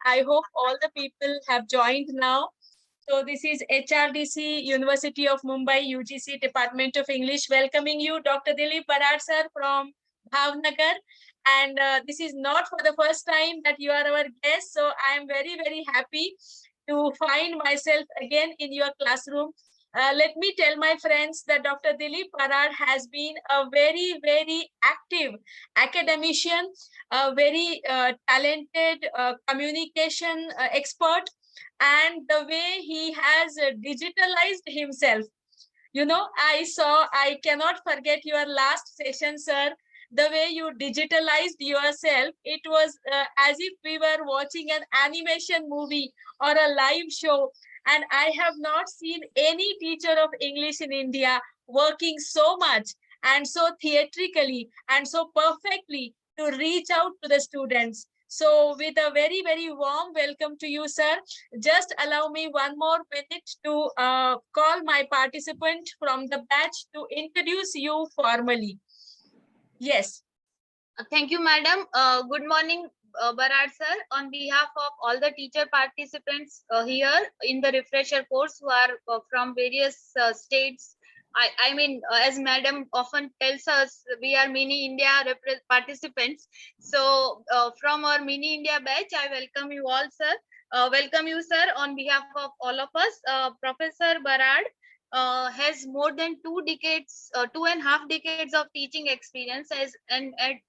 I hope all the people have joined now. So this is HRDC, University of Mumbai, UGC, Department of English, welcoming you, Dr. Dilip Barad sir from Bhavnagar. And this is not for the first time that you are our guest. So I am very, very happy to find myself again in your classroom. Let me tell my friends that Dr. Dilip Barad has been a very, very active academician, a very talented communication expert, and the way he has digitalized himself. You know, I cannot forget your last session, sir. The way you digitalized yourself, it was as if we were watching an animation movie or a live show. And I have not seen any teacher of English in India working so much and so theatrically and so perfectly to reach out to the students. So with a very, very warm welcome to you, sir. Just allow me one more minute to call my participant from the batch to introduce you formally. Yes. Thank you, madam. Good morning, Barad sir. On behalf of all the teacher participants here in the refresher course who are from various states, I mean, as madam often tells us, we are mini India participants. So from our mini India batch, I welcome you all, sir. Welcome you, sir, on behalf of all of us. Professor Barad has more than 2.5 decades of teaching experience.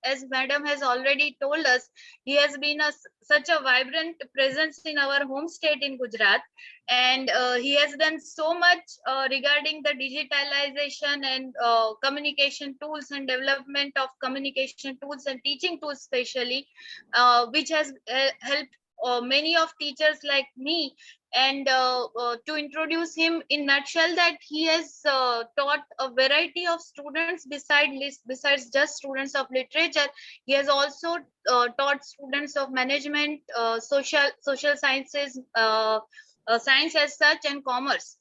As madam has already told us, he has been such a vibrant presence in our home state in Gujarat, and he has done so much regarding the digitalization and communication tools and development of communication tools and teaching tools especially, which has helped many of teachers like me. And to introduce him in nutshell, that he has taught a variety of students besides just students of literature. He has also taught students of management, social sciences, science as such, and commerce.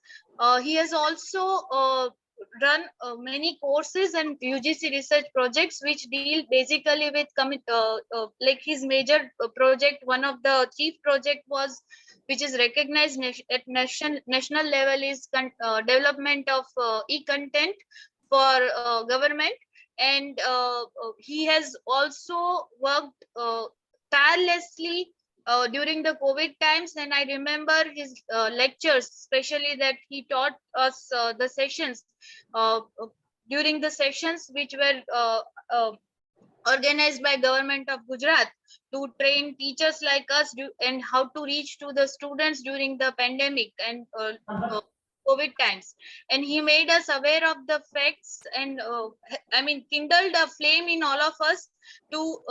He has also run many courses and UGC research projects which deal basically with like his major project. One of the chief project was, which is recognized at national level, is development of e-content for government. And he has also worked tirelessly during the COVID times, and I remember his lectures, especially that he taught us the sessions during the sessions which were organized by government of Gujarat to train teachers like us and how to reach to the students during the pandemic and COVID times. And he made us aware of the facts and I mean kindled a flame in all of us to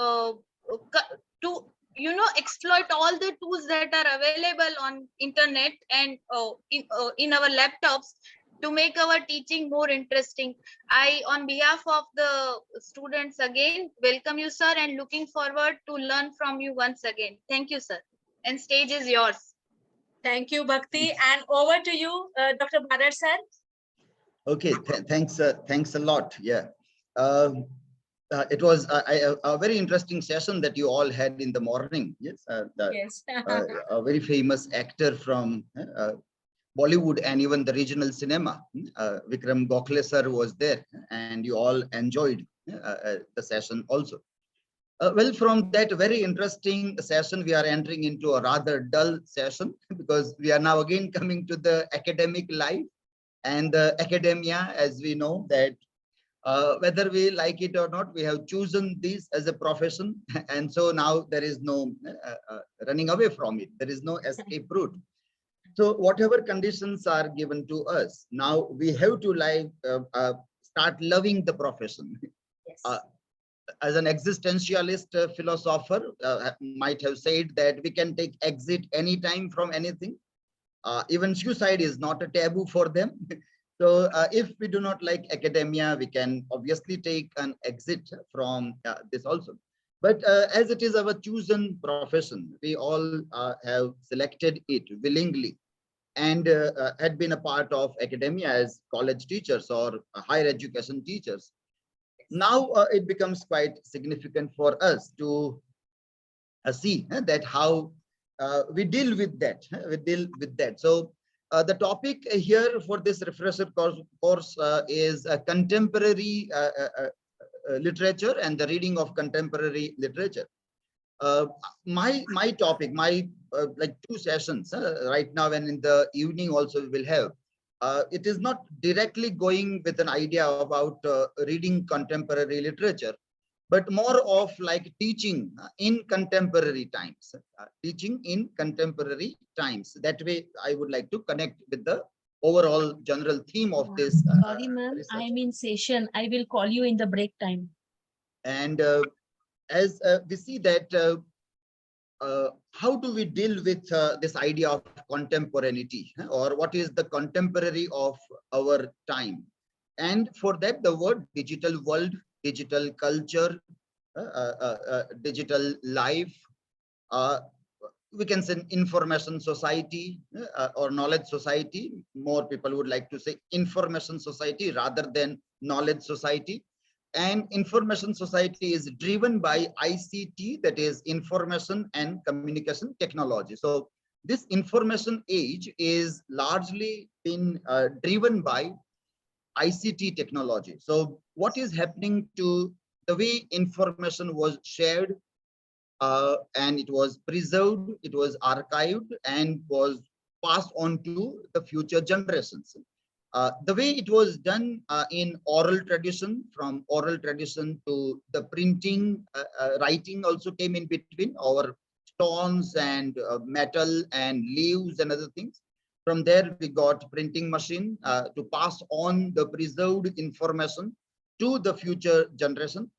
exploit all the tools that are available on internet and in our laptops to make our teaching more interesting. I, on behalf of the students, again welcome you, sir, and looking forward to learn from you once again. Thank you, sir, and stage is yours. Thank you, Bhakti, and over to you, Dr. Barad sir. Okay, thanks a lot. Yeah. It was a very interesting session that you all had in the morning. Yes, yes. A very famous actor from Bollywood and even the regional cinema, Vikram Gokhale sir was there, and you all enjoyed the session also. Well, from that very interesting session, we are entering into a rather dull session because we are now again coming to the academic life and the academia, as we know that whether we like it or not, we have chosen this as a profession. And so now there is no running away from it. There is no escape route. So whatever conditions are given to us, now we have to start loving the profession. Yes. As an existentialist philosopher might have said that we can take exit anytime from anything. Even suicide is not a taboo for them. So if we do not like academia, we can obviously take an exit from this also. But as it is our chosen profession, we all have selected it willingly and had been a part of academia as college teachers or higher education teachers. Now it becomes quite significant for us to see that how we deal with that. So the topic here for this refresher course is contemporary literature and the reading of contemporary literature. My topic, like 2 sessions right now, and in the evening also we will have. It is not directly going with an idea about reading contemporary literature, but more of like teaching in contemporary times. Teaching in contemporary times. That way, I would like to connect with the overall general theme of this. Sorry, ma'am. I'm in session. I will call you in the break time. And as we see that how do we deal with this idea of contemporaneity, or what is the contemporary of our time? And for that, the word digital world, digital culture, digital life, we can say information society or knowledge society. More people would like to say information society rather than knowledge society. And information society is driven by ICT, that is information and communication technology. So this information age is largely been driven by ICT technology. So what is happening to the way information was shared, and it was preserved, it was archived, and was passed on to the future generations. The way it was done in oral tradition, from oral tradition to the printing, writing also came in between, our stones and metal and leaves and other things. From there, we got printing machine to pass on the preserved information to the future generation.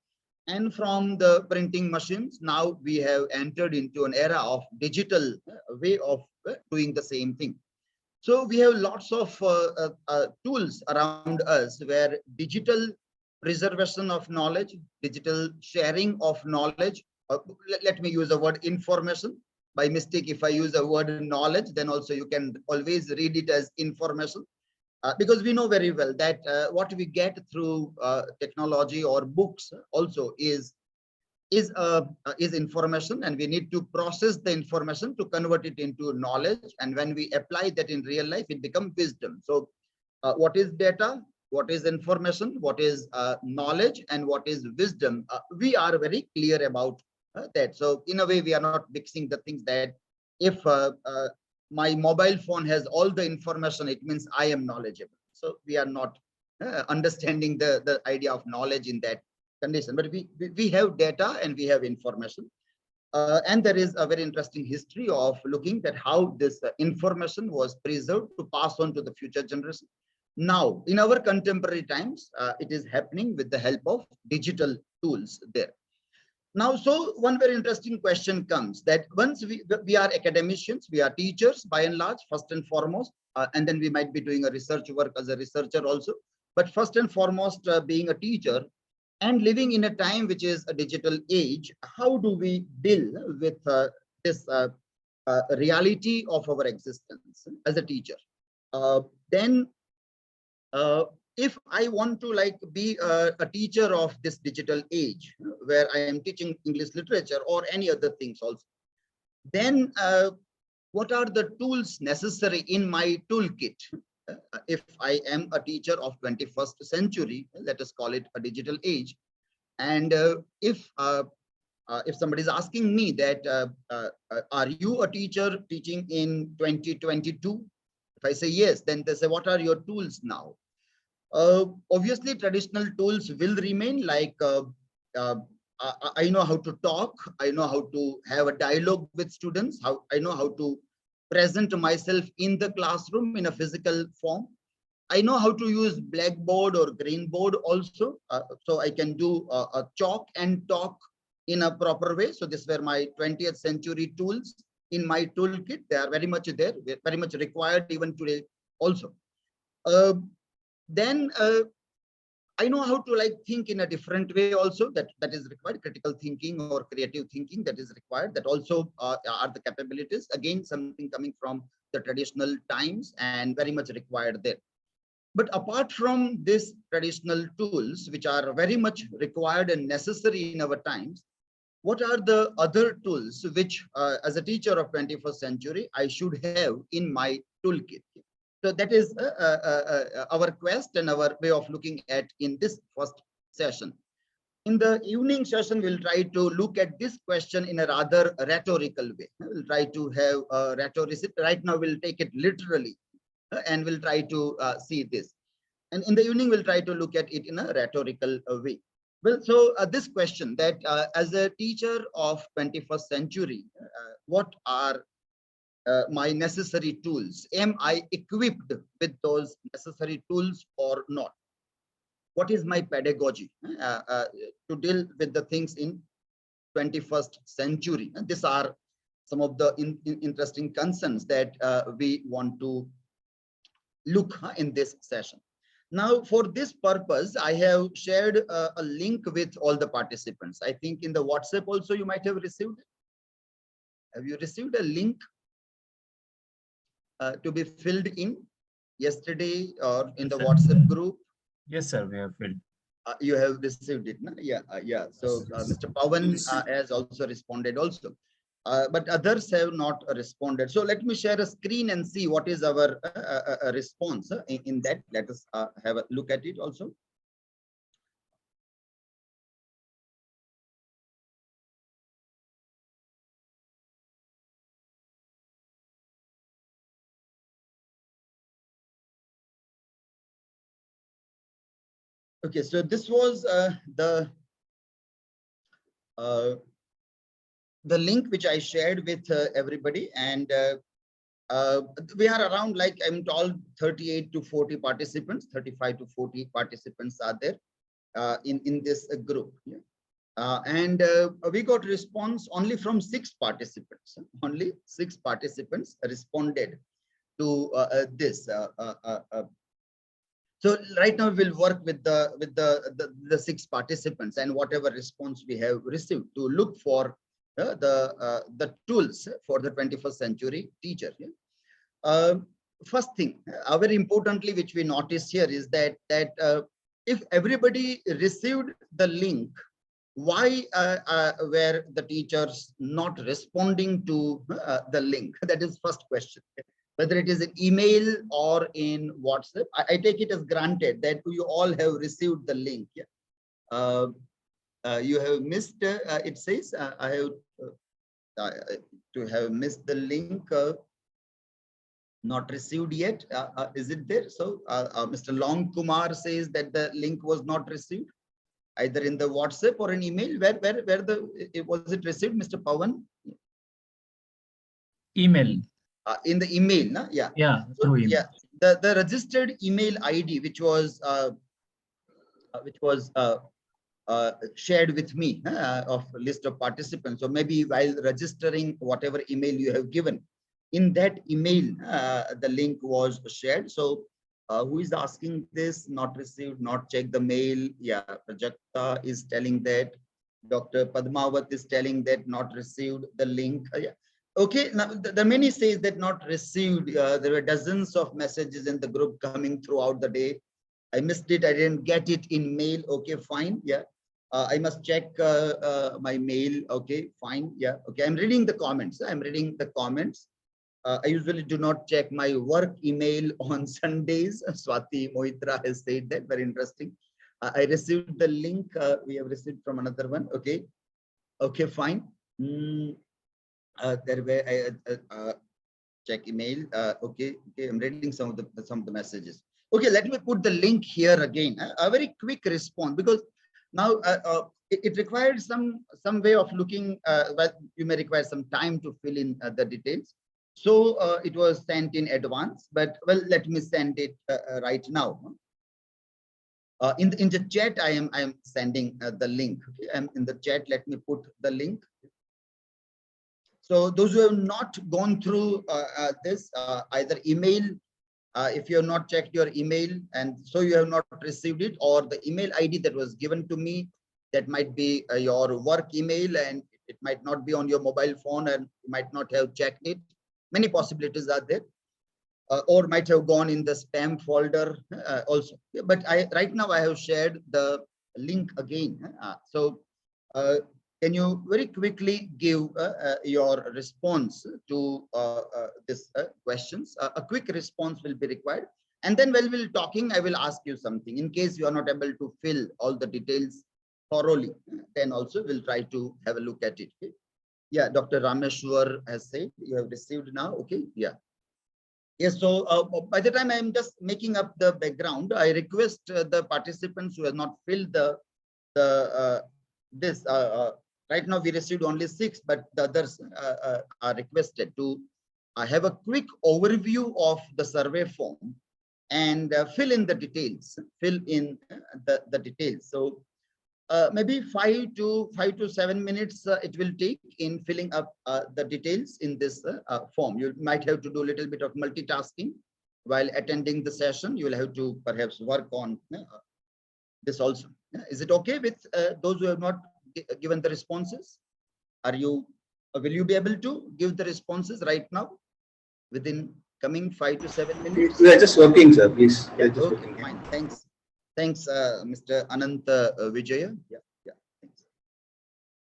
And from the printing machines, now we have entered into an era of digital way of doing the same thing. So we have lots of tools around us where digital preservation of knowledge, digital sharing of knowledge, let me use the word information. By mistake, if I use the word knowledge, then also you can always read it as information. Because we know very well that what we get through technology or books also is information, and we need to process the information to convert it into knowledge. And when we apply that in real life, it becomes wisdom. So what is data, what is information, what is knowledge, and what is wisdom? We are very clear about that. So in a way, we are not mixing the things that if my mobile phone has all the information, it means I am knowledgeable. So we are not understanding the idea of knowledge in that condition, but we have data and we have information. And there is a very interesting history of looking at how this information was preserved to pass on to the future generation. Now, in our contemporary times, it is happening with the help of digital tools there. Now, so one very interesting question comes that once we are academicians, we are teachers by and large, first and foremost, and then we might be doing a research work as a researcher also. But first and foremost, being a teacher, and living in a time which is a digital age, how do we deal with this reality of our existence as a teacher? Then, if I want to like be a teacher of this digital age, where I am teaching English literature or any other things also, then what are the tools necessary in my toolkit? If I am a teacher of 21st century, let us call it a digital age, and if somebody is asking me that, are you a teacher teaching in 2022? If I say yes, then they say, what are your tools now? Obviously, traditional tools will remain, like I know how to talk, I know how to have a dialogue with students, I know how to present myself in the classroom in a physical form. I know how to use blackboard or green board also, so I can do a chalk and talk in a proper way. So this were my 20th century tools in my toolkit. They are very much there, very much required even today also. Then I know how to like think in a different way also, that is required. Critical thinking or creative thinking, that is required. That also are the capabilities. Again, something coming from the traditional times and very much required there. But apart from these traditional tools, which are very much required and necessary in our times, what are the other tools which, as a teacher of 21st century, I should have in my toolkit? So that is our quest and our way of looking at in this first session. In the evening session, we'll try to look at this question in a rather rhetorical way. We'll try to have a rhetoric. Right now, we'll take it literally, and we'll try to see this. And in the evening, we'll try to look at it in a rhetorical way. Well, so this question that as a teacher of 21st century, what are my necessary tools? Am I equipped with those necessary tools or not? What is my pedagogy to deal with the things in 21st century? And these are some of the interesting concerns that we want to look in this session. Now, for this purpose, I have shared a link with all the participants. I think in the WhatsApp also you might have received it. Have you received a link to be filled in yesterday or in the WhatsApp group? Yes, sir, we have filled. You have received it, no? Yeah, yeah. So Mr. Pawan has also responded also. But others have not responded. So let me share a screen and see what is our response in that. Let us have a look at it also. Okay, so this was the link which I shared with everybody, and we are around, like I'm told, 38 to 40 participants, 35 to 40 participants are there in this group. Yeah. And we got response only from 6 participants. Only 6 participants responded to this. So right now we'll work with the 6 participants and whatever response we have received to look for the tools for the 21st century teacher. Yeah? First thing, very importantly, which we noticed here is that if everybody received the link, why were the teachers not responding to the link? That is first question. Whether it is an email or in WhatsApp, I take it as granted that you all have received the link. Yeah? You have missed, it says, I have to have missed the link, not received yet. Is it there? So Mr. Long Kumar says that the link was not received, either in the WhatsApp or an email. Where was it received, Mr. Pawan? Email. In the email, no? Yeah. Yeah, so, through email. Yeah, the registered email ID which was shared with me of a list of participants. So maybe while registering whatever email you have given, in that email the link was shared. So who is asking this? Not received, not checked the mail. Yeah, Prajakta is telling that. Dr. Padmawat is telling that not received the link. Yeah. Okay, now the many says that not received. There were dozens of messages in the group coming throughout the day. I missed it. I didn't get it in mail. Okay, fine. Yeah. I must check my mail. Okay, fine. Yeah. Okay, I'm reading the comments. I'm reading the comments. I usually do not check my work email on Sundays. Swati Mohitra has said that. Very interesting. I received the link. We have received from another one. Okay. Okay, fine. There were check email. Okay. Okay. I'm reading some of the messages. Okay, let me put the link here again. A very quick response, because now it requires some way of looking. But you may require some time to fill in the details. So it was sent in advance, but well, let me send it right now. In the chat, I am sending the link. Okay? I'm in the chat. Let me put the link. So those who have not gone through this, either email, if you have not checked your email and so you have not received it, or the email ID that was given to me, that might be your work email and it might not be on your mobile phone and you might not have checked it. Many possibilities are there, or might have gone in the spam folder also. But right now I have shared the link again. So can you very quickly give your response to this questions? A quick response will be required. And then while we're talking, I will ask you something. In case you are not able to fill all the details thoroughly, then also we'll try to have a look at it. Okay? Yeah, Dr. Rameshwar has said you have received now. Okay, yeah. Yes, so by the time I'm just making up the background, I request the participants who have not filled this. Right now we received only 6, but the others are requested to have a quick overview of the survey form and fill in the details, the details. So maybe 5 to 7 minutes it will take in filling up the details in this form. You might have to do a little bit of multitasking while attending the session. You will have to perhaps work on this also. Is it okay with those who have not given the responses? Are you, will you be able to give the responses right now within coming 5 to 7 minutes? We are just working, sir. Please. Yeah, Just okay, working. fine. Thanks. Thanks, Mr. Anant Vijaya. Yeah, yeah. Thanks.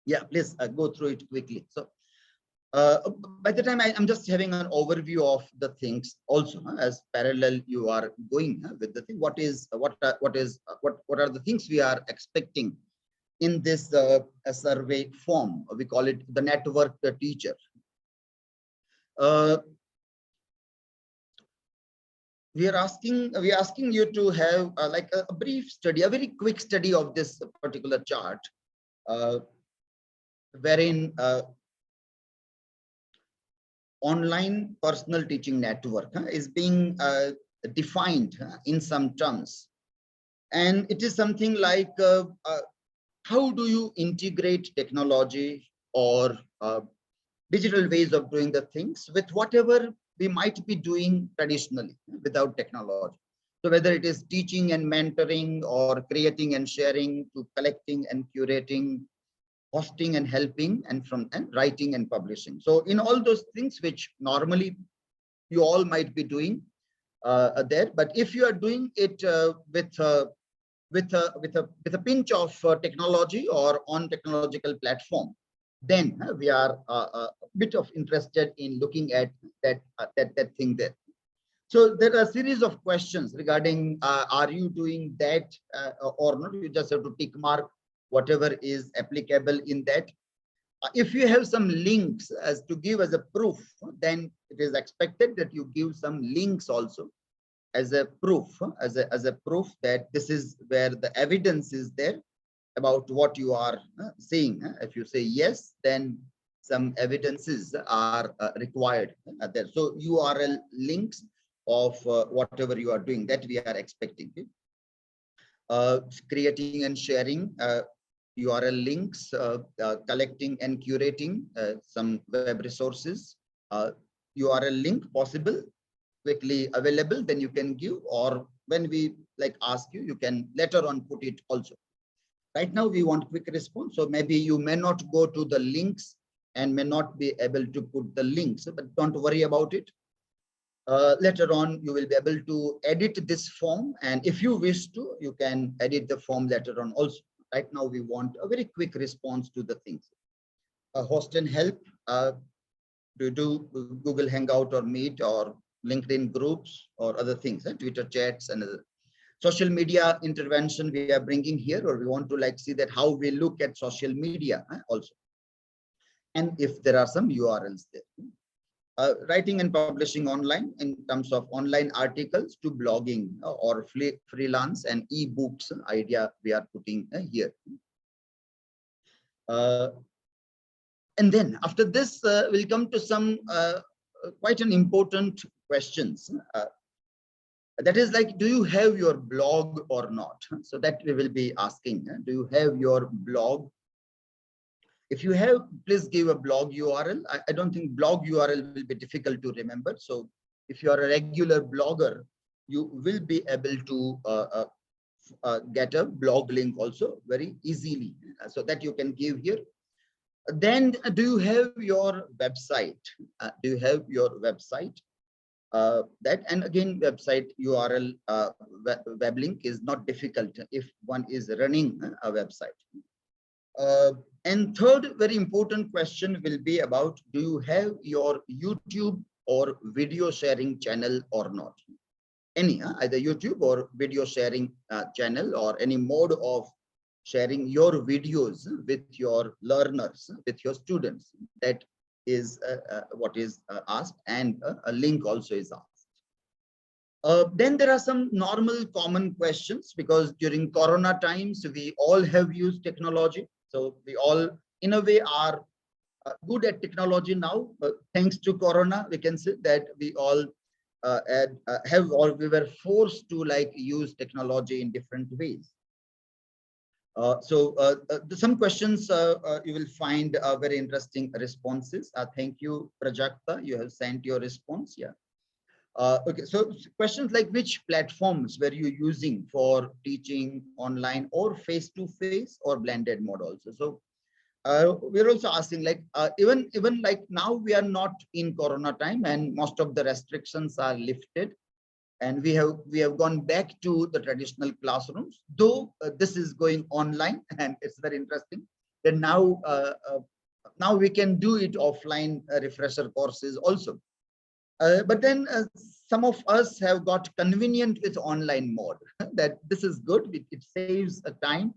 Yeah, please go through it quickly. So, by the time I'm just having an overview of the things also as parallel you are going with the thing. What are the things we are expecting in this survey form? We call it the network teacher. We are asking you to have like a brief study, a very quick study of this particular chart, wherein online personal teaching network is being defined in some terms. And it is something like how do you integrate technology or digital ways of doing the things with whatever we might be doing traditionally without technology. So whether it is teaching and mentoring or creating and sharing to collecting and curating, hosting and helping, and writing and publishing. So in all those things which normally you all might be doing there, but if you are doing it with a pinch of technology or on technological platform, then we are a bit of interested in looking at that thing there. So there are a series of questions regarding are you doing that or not? You just have to tick mark whatever is applicable in that. If you have some links as to give as a proof, then it is expected that you give some links also as a proof, as a proof that this is where the evidence is there about what you are saying. If you say yes, then some evidences are required there. So URL links of whatever you are doing, that we are expecting. Creating and sharing URL links, collecting and curating some web resources, URL link possible, quickly available, then you can give, or when we like ask you, you can later on put it also. Right now we want quick response, so maybe you may not go to the links and may not be able to put the links, but don't worry about it. Later on you will be able to edit this form, and if you wish to, you can edit the form later on also. Right now we want a very quick response to the things. Host and help, to do Google Hangout or Meet or LinkedIn groups or other things, Twitter chats and other. Social media intervention we are bringing here, or we want to like see that how we look at social media also. And if there are some URLs there. Writing and publishing online in terms of online articles to blogging or freelance and e-books idea we are putting here. And then after this, we'll come to some quite an important questions. That is like, do you have your blog or not? So that we will be asking, do you have your blog? If you have, please give a blog URL. I don't think blog URL will be difficult to remember. So if you are a regular blogger, you will be able to get a blog link also very easily. So that you can give here. Then do you have your website? Do you have your website? That, and again, website URL web link is not difficult if one is running a website. And third very important question will be about, do you have your YouTube or video sharing channel or not? Any, either YouTube or video sharing channel, or any mode of sharing your videos with your learners, with your students. That is what is asked, and a link also is asked. Then there are some normal common questions, because during Corona times, we all have used technology. So we all, in a way, are good at technology now. Thanks to Corona, we can say that we all we were forced to use technology in different ways. Some questions you will find very interesting responses. Thank you, Prajakta. You have sent your response. Yeah. Okay, so questions like, which platforms were you using for teaching online or face-to-face or blended mode also? So we're also asking, even now we are not in Corona time and most of the restrictions are lifted, and we have gone back to the traditional classrooms, though this is going online, and it's very interesting that now now we can do it offline refresher courses also. But then some of us have got convenient with online mode. That this is good. It saves time.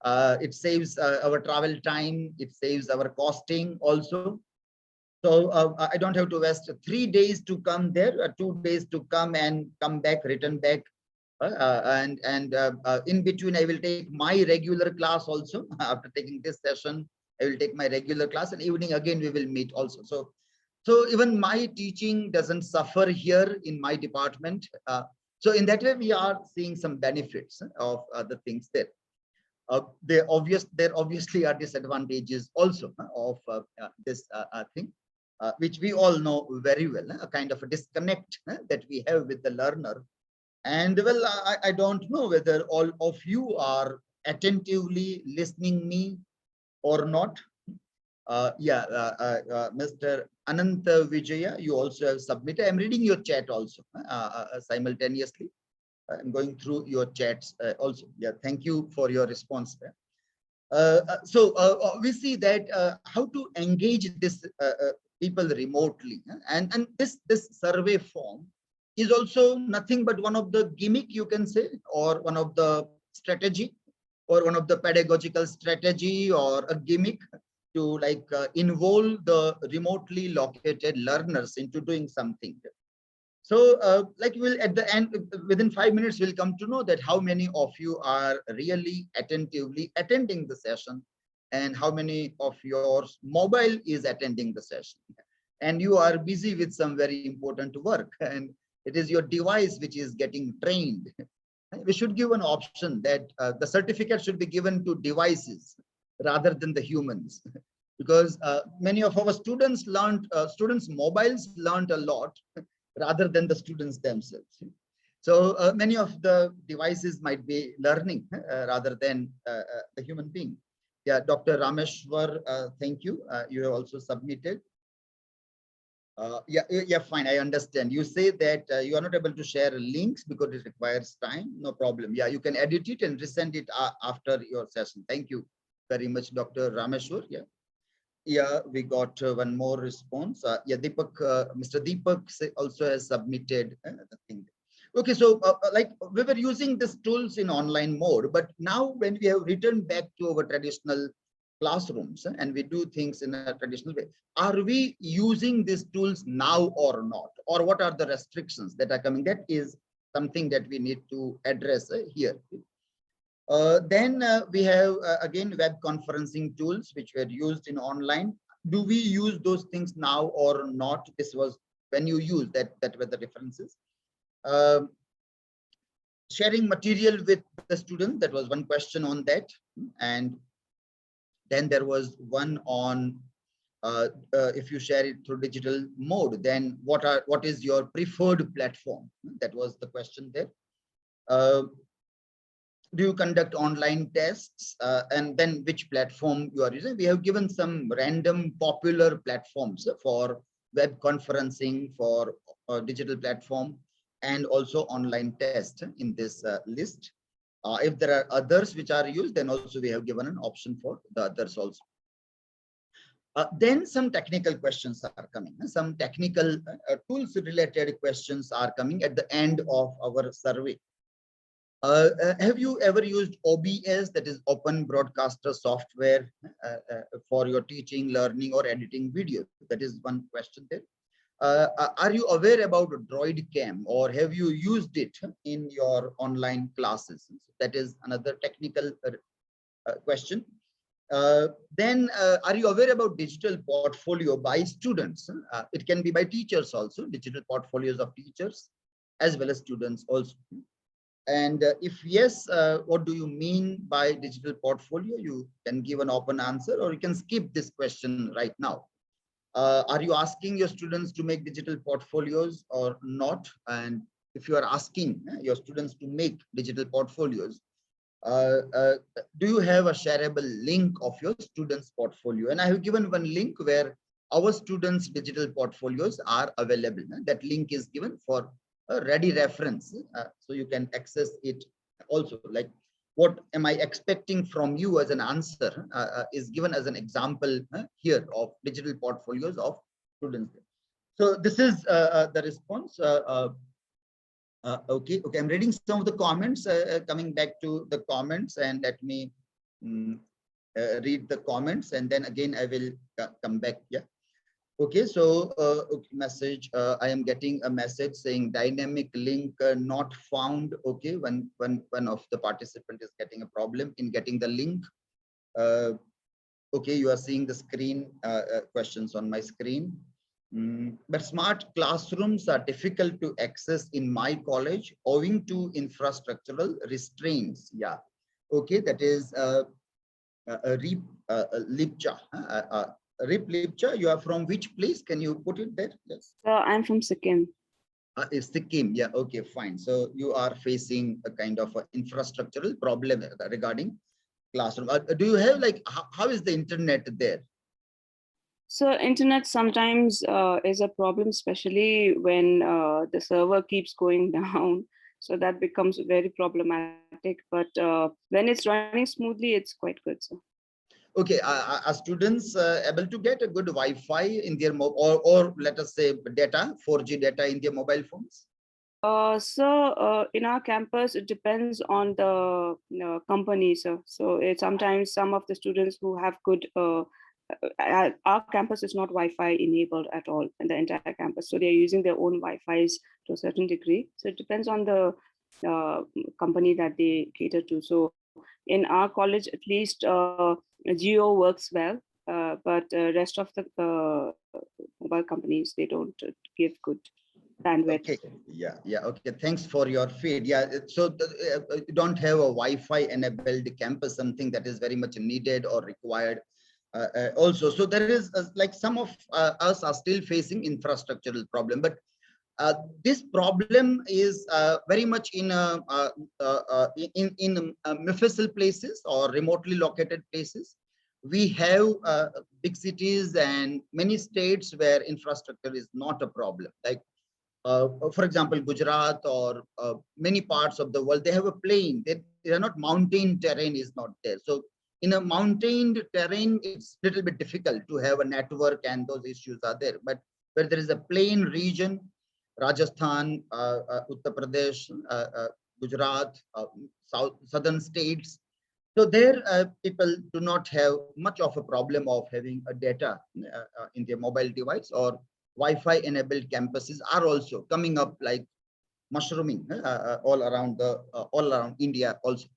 It saves our travel time. It saves our costing also. So I don't have to waste 3 days to come there, 2 days to come and come back, return back. And in between, I will take my regular class also. After taking this session, I will take my regular class, and evening again we will meet also. So even my teaching doesn't suffer here in my department. So in that way, we are seeing some benefits of the things there. There obviously are disadvantages also of this thing, which we all know very well, a kind of a disconnect that we have with the learner. And well, I don't know whether all of you are attentively listening me or not. Mr. Ananta Vijaya, you also have submitted. I'm reading your chat also simultaneously. I'm going through your chats also. Yeah, thank you for your response there. We see that how to engage this people remotely, and this survey form is also nothing but one of the gimmick, you can say, or one of the strategy, or one of the pedagogical strategy, or a gimmick to involve the remotely located learners into doing something. So we'll at the end, within 5 minutes, we'll come to know that how many of you are really attentively attending the session, and how many of yours mobile is attending the session, and you are busy with some very important work, and it is your device which is getting trained. We should give an option that the certificate should be given to devices rather than the humans, because many of our students mobiles learned a lot rather than the students themselves. So many of the devices might be learning rather than the human being. Yeah, Dr. Rameshwar, thank you. You have also submitted. Yeah, fine. I understand. You say that you are not able to share links because it requires time. No problem. Yeah, you can edit it and resend it after your session. Thank you very much, Dr. Rameshwar. Yeah, we got one more response. Yeah, Deepak, Mr. Deepak also has submitted the thing. Okay, so we were using these tools in online mode, but now when we have returned back to our traditional classrooms and we do things in a traditional way, are we using these tools now or not? Or what are the restrictions that are coming? That is something that we need to address here. Then we have again web conferencing tools which were used in online. Do we use those things now or not? This was when you use that were the differences. Sharing material with the student, that was one question on that. And then there was one on if you share it through digital mode, then what is your preferred platform? That was the question there. Do you conduct online tests, and then which platform you are using? We have given some random popular platforms for web conferencing, for digital platform, and also online test in this list. If there are others which are used, then also we have given an option for the others also. Then some technical questions are coming. Some technical tools related questions are coming at the end of our survey. Have you ever used OBS, that is Open Broadcaster Software, for your teaching, learning, or editing videos? That is one question there. Are you aware about DroidCam, or have you used it in your online classes? That is another technical question. Then are you aware about digital portfolio by students? It can be by teachers also, digital portfolios of teachers as well as students also. And if yes, what do you mean by digital portfolio? You can give an open answer, or you can skip this question right now. Are you asking your students to make digital portfolios or not? And if you are asking your students to make digital portfolios, do you have a shareable link of your students' portfolio? And I have given one link where our students' digital portfolios are available. That link is given for a ready reference, so you can access it also. Like, what am I expecting from you as an answer is given as an example here of digital portfolios of students. So this is the response. Okay, I'm reading some of the comments, coming back to the comments, and let me read the comments, and then again I will come back. Yeah. Okay, so okay, message. I am getting a message saying dynamic link not found. Okay, when one of the participant is getting a problem in getting the link. Okay, you are seeing the screen questions on my screen. But smart classrooms are difficult to access in my college owing to infrastructural restraints. Yeah. Okay, that is Lipcha. Rip Lipcha, you are from which place? Can you put it there? Yes. I'm from Sikkim. Sikkim. Yeah. Okay, fine. So you are facing a kind of a infrastructural problem regarding classroom. Do you have, like, how is the internet there? So internet sometimes is a problem, especially when the server keeps going down. So that becomes very problematic. But when it's running smoothly, it's quite good. So. Okay, are students able to get a good Wi-Fi in their or let us say data, 4G data in their mobile phones? So in our campus, it depends on the company. So sometimes some of the students who have good, our campus is not Wi-Fi enabled at all in the entire campus. So they're using their own Wi-Fis to a certain degree. So it depends on the company that they cater to. So in our college, at least Geo works well, but rest of the mobile companies, they don't give good bandwidth. Okay. Yeah. Okay. Thanks for your feed. Yeah. So you don't have a Wi-Fi enabled campus, something that is very much needed or required. Also, so there is like some of us are still facing infrastructural problem, but this problem is very much in mufficil places or remotely located places. We have big cities and many states where infrastructure is not a problem. Like, for example, Gujarat or many parts of the world, they have a plain. They are not mountain terrain is not there. So in a mountain terrain, it's a little bit difficult to have a network, and those issues are there. But where there is a plain region, Rajasthan, Uttar Pradesh, Gujarat, southern states. So there, people do not have much of a problem of having a data in their mobile device, or Wi-Fi enabled campuses are also coming up like mushrooming all around India also.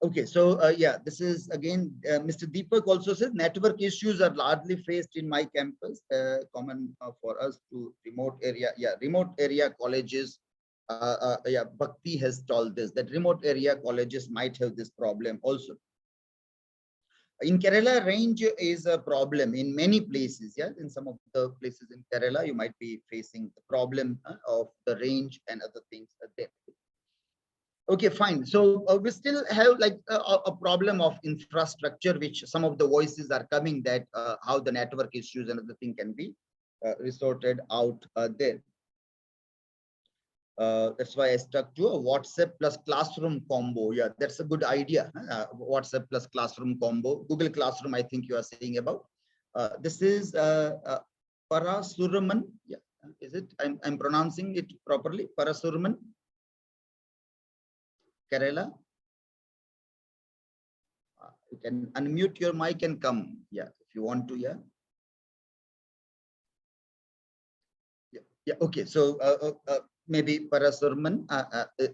Okay, so yeah, this is again, Mr. Deepak also says network issues are largely faced in my campus, common for us to remote area. Yeah, remote area colleges. Yeah, Bhakti has told this, that remote area colleges might have this problem also. In Kerala, range is a problem in many places. Yeah, in some of the places in Kerala, you might be facing the problem of the range and other things there. Okay, fine. So we still have like a problem of infrastructure, which some of the voices are coming that how the network issues and other thing can be resorted out there. That's why I stuck to a WhatsApp plus classroom combo. Yeah, that's a good idea. WhatsApp plus classroom combo. Google Classroom, I think you are saying about. This is Parasuraman. Yeah, is it? I'm pronouncing it properly. Parasuraman, Kerala. You can unmute your mic and come. Yeah, if you want to. Yeah. Yeah. Okay. So maybe Parasurman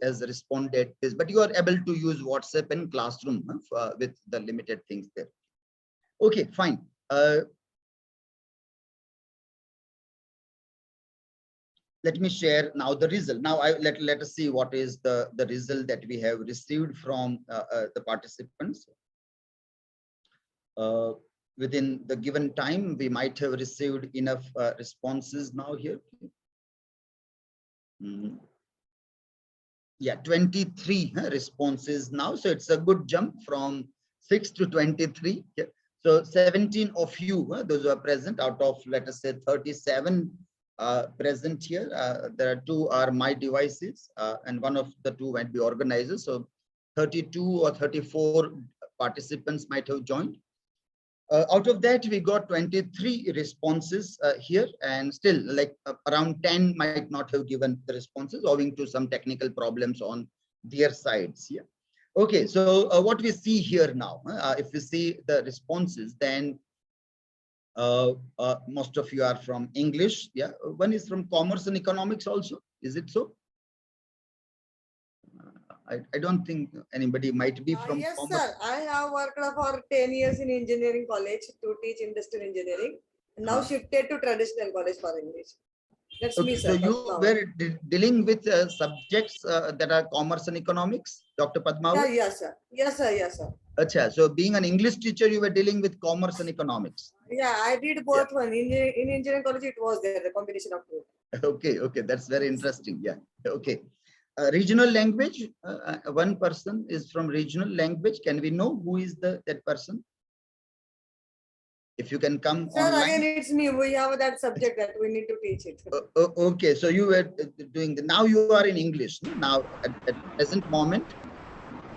has responded this, but you are able to use WhatsApp and Classroom with the limited things there. Okay, fine. Let me share now the result. Now let us see what is the result that we have received from the participants. Within the given time, we might have received enough responses now here. Yeah, 23 responses now. So it's a good jump from 6 to 23. Yeah. So 17 of you, those who are present out of, let us say, 37 present here. There are 2 are my devices and one of the 2 might be organizers. So 32 or 34 participants might have joined. Out of that, we got 23 responses here, and still like around 10 might not have given the responses owing to some technical problems on their sides. Yeah. Okay, so what we see here now, if we see the responses, then most of you are from English. Yeah, one is from Commerce and Economics also. Is it so? I don't think anybody might be from yes, Commerce. sir. I have worked for 10 years in engineering college to teach industrial engineering. Now shifted to traditional college for English. That's Okay, me, sir. so you were dealing with subjects that are commerce and economics, Dr. Padma? Yeah, yes, sir. Yes, sir. Yes, sir. Achha, so being an English teacher, you were dealing with commerce and economics. Yeah, I did both one. In engineering college, it was there, the combination of two. Okay, okay, that's very interesting. Yeah, okay. Regional language, one person is from regional language. Can we know who is that person? If you can come Sir, online. again, it's me. We have that subject that we need to teach it. Okay, so you were doing now you are in English. Now at present moment,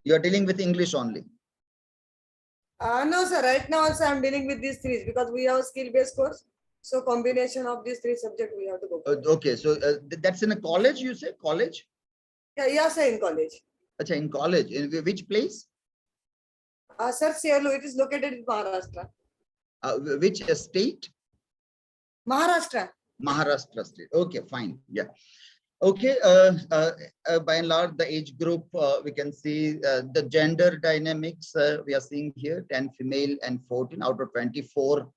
you are dealing with English only. No, sir. Right now, also, I'm dealing with these 3 because we have skill-based course. So combination of these 3 subjects, we have to go. Okay, so that's in a college, you say? College? Yeah, yes, sir, in college. Achha, in college. In which place? Sir, Searlo, it is located in Maharashtra. Which state? Maharashtra. Maharashtra state. Okay, fine. Yeah. Okay. By and large, the age group, we can see the gender dynamics we are seeing here, 10 female and 14 out of 24.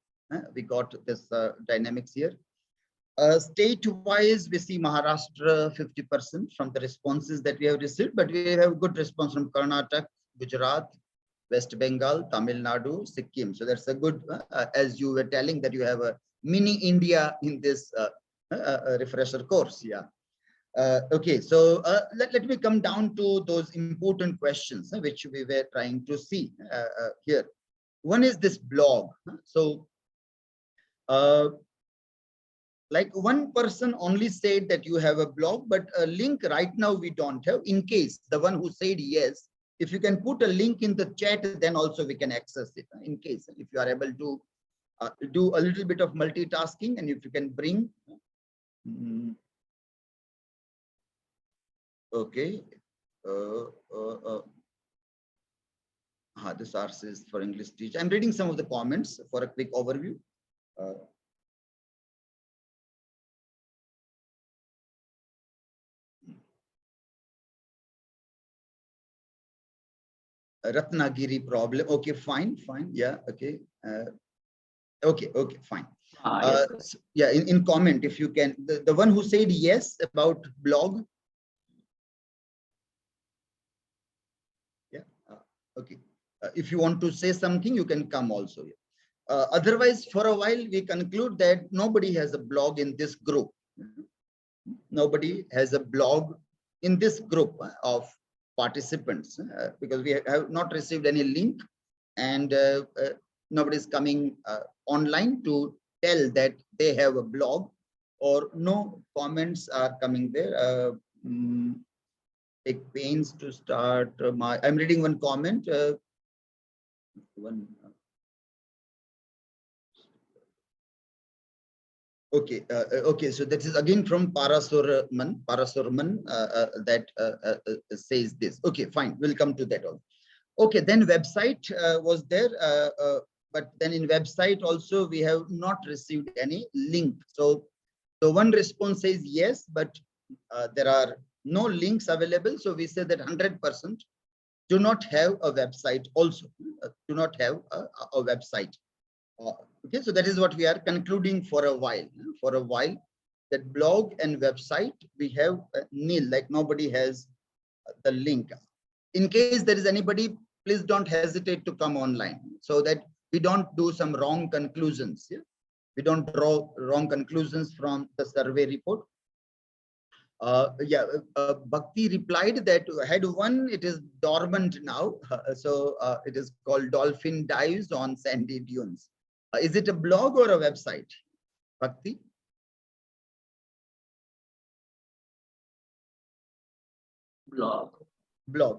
We got this dynamics here. State-wise, we see Maharashtra 50% from the responses that we have received, but we have good response from Karnataka, Gujarat, West Bengal, Tamil Nadu, Sikkim. So that's a good, as you were telling, that you have a mini India in this refresher course. Yeah. Okay, so let me come down to those important questions which we were trying to see here. One is this blog. So, like one person only said that you have a blog, but a link right now we don't have. In case the one who said yes, if you can put a link in the chat, then also we can access it. In case if you are able to do a little bit of multitasking, and if you can bring. Okay. This RC is for English teacher. I'm reading some of the comments for a quick overview. Ratnagiri problem. Okay, fine. Yeah, okay. Okay, fine. Yes. So, yeah, in comment, if you can, the one who said yes about blog. Yeah, okay. If you want to say something, you can come also. Otherwise, for a while, we conclude that nobody has a blog in this group. Nobody has a blog in this group of participants because we have not received any link, and nobody is coming online to tell that they have a blog, or no comments are coming there. take pains to start I'm reading one comment. Okay, so that is again from Parasurman that says this. Okay, fine, we'll come to that also. Okay, then website was there, but then in website also we have not received any link. So one response says yes, but there are no links available. So we say that 100% do not have a website also, do not have a website. Okay, so that is what we are concluding for a while. For a while, that blog and website we have nil, like nobody has the link. In case there is anybody, please don't hesitate to come online so that we don't do some wrong conclusions. Yeah? We don't draw wrong conclusions from the survey report. Bhakti replied that had one, it is dormant now. It is called Dolphin Dives on Sandy Dunes. Is it a blog or a website, Bhakti? Blog.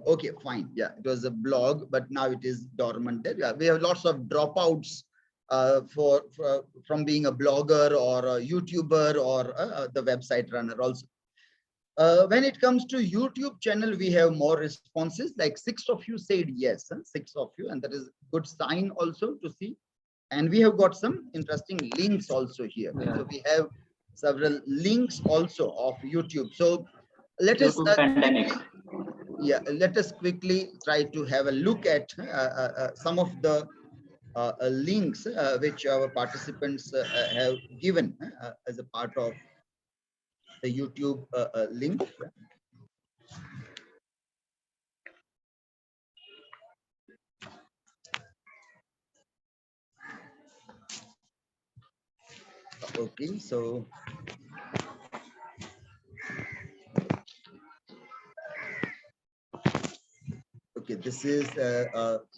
Okay, fine. Yeah, it was a blog, but now it is dormant there. Yeah, we have lots of dropouts from being a blogger or a YouTuber or the website runner also. When it comes to YouTube channel, we have more responses. Like 6 of you said yes, 6 of you, and that is a good sign also to see. And we have got some interesting links also here. Yeah. So we have several links also of YouTube. So let us let us quickly try to have a look at some of the links which our participants have given as a part of the YouTube link. Okay, so okay, this is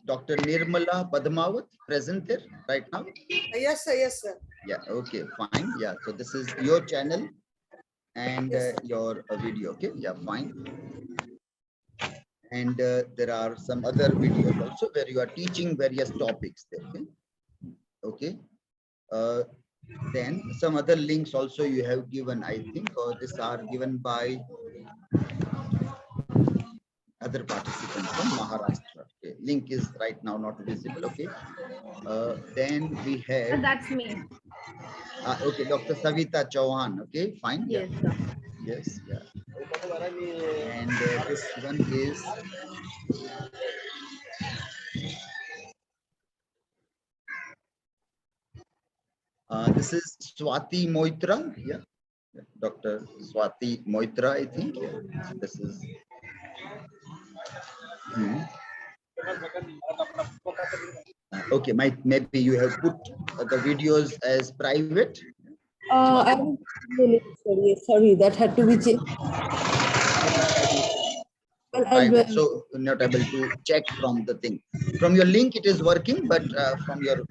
Dr. Nirmala Padmawat present there right now. Yes, sir. Yes, sir. Yeah. Okay. Fine. Yeah. So this is your channel and Yes, your video. Okay. Yeah. Fine. And there are some other videos also where you are teaching various topics there. Okay. Okay. Then some other links also you have given, I think, or these are given by other participants from Maharashtra. Okay. Link is right now not visible. Okay. Then we have. That's me. Okay, Dr. Savita Chauhan. Okay, fine. Yes, Yeah. sir. Yes. Yeah. And this one is. This is Swati Moitra. Yeah. Dr. Swati Moitra, I think. Yeah. This is. Okay, maybe you have put the videos as private. I'm really sorry, that had to be changed. Private, so not able to check from the thing. From your link, it is working, but from your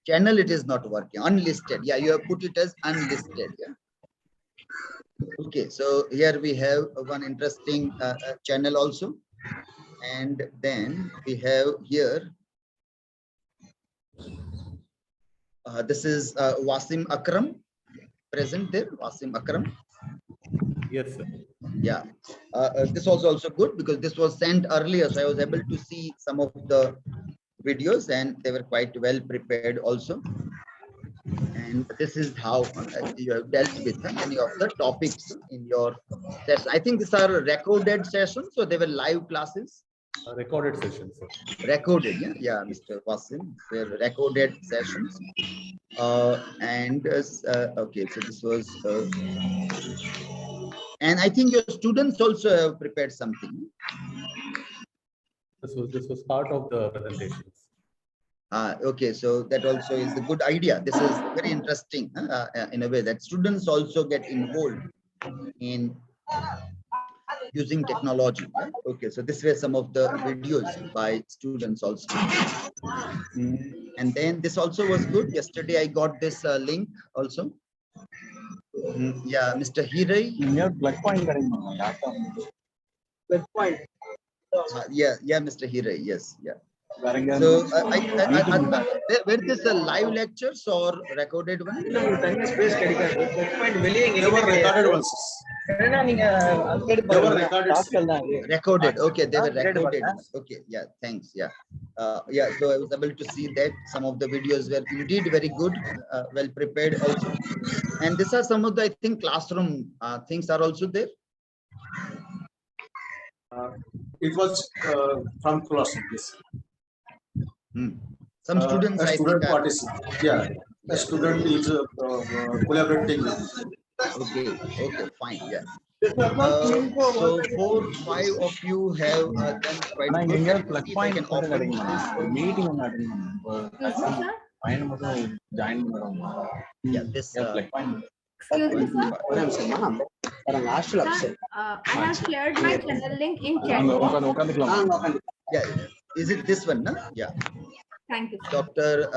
channel, it is not working. Unlisted. Yeah, you have put it as unlisted. Yeah. Okay, so here we have one interesting channel also. And then we have here, this is Wasim Akram, present there, Wasim Akram. Yes, sir. Yeah, this was also good because this was sent earlier, so I was able to see some of the videos and they were quite well prepared also. And this is how you have dealt with many of the topics in your session. I think these are recorded sessions, so they were live classes. Recorded sessions, sir. Recorded, yeah, Mr. Wasim, they're recorded sessions. Okay, so this was, and I think your students also have prepared something. This was part of the presentations. Okay, so that also is a good idea. This is very interesting in a way that students also get involved in using technology. Yeah? Okay, so this were some of the videos by students also. And then this also was good. Yesterday I got this link also. Yeah, Mr. Hirai. Yeah, Mr. Hirai. Yes, yeah. So, were this a live lectures or recorded one? They were recorded ones. They were recorded. Recorded. Okay, they were recorded. Okay, yeah, thanks. Yeah, yeah. So I was able to see that some of the videos were indeed very good, well prepared also. And these are some of the, I think, classroom things are also there. It was from classroom. Yes. Some students, A I student think, participant. Yeah, a student is collaborating. Okay, okay, fine, yeah. So 4, 5 of you have done quite good. Let me see if I can open this. Yeah, this. Excuse me, sir. I have shared my channel link in chat. Yeah, is it this one? No? Yeah. Thank you, sir. Doctor,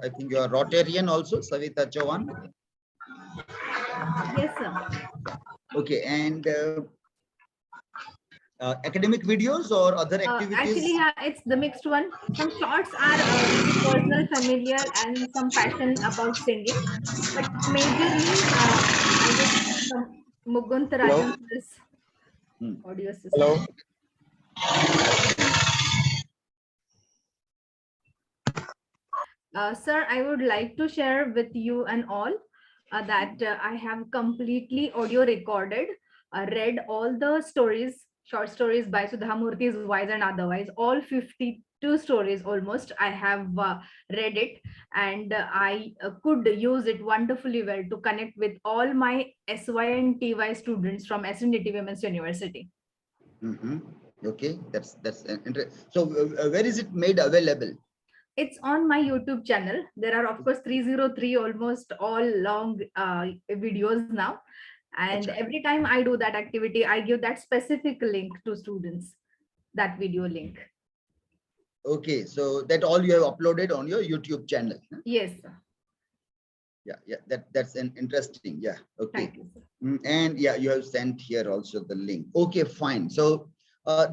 I think you are Rotarian also, Savita Chauhan. Yes, sir. Okay, and academic videos or other activities? Actually, yeah, it's the mixed one. Some shorts are very personal, familiar, and some passion about singing. But majorly, I guess some Muguntarajan's audio system. Sir, I would like to share with you and all that I have completely audio recorded, read all the stories, short stories by Sudhamurthy's Wise and Otherwise, all 52 stories almost. I have read it, and I could use it wonderfully well to connect with all my SY and TY students from SNDT Women's University. Okay, that's interesting. So where is it made available? It's on my YouTube channel. There are, of course, 303 almost all long videos now. And every time I do that activity, I give that specific link to students, that video link. Okay, so that all you have uploaded on your YouTube channel. Huh? Yes, sir. Yeah, that's an interesting. Yeah, okay. Thank you, sir. And yeah, you have sent here also the link. Okay, fine. So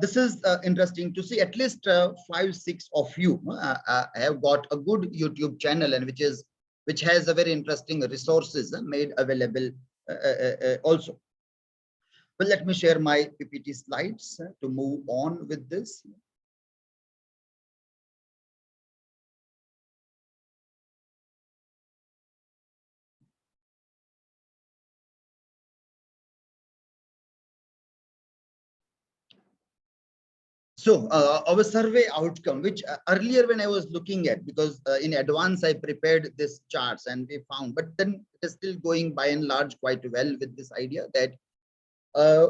this is interesting to see. At least 5, 6 of you have got a good YouTube channel, and which has a very interesting resources made available also. Well, let me share my PPT slides to move on with this. So our survey outcome, which earlier when I was looking at, because in advance I prepared this charts and we found, but then it is still going by and large quite well with this idea that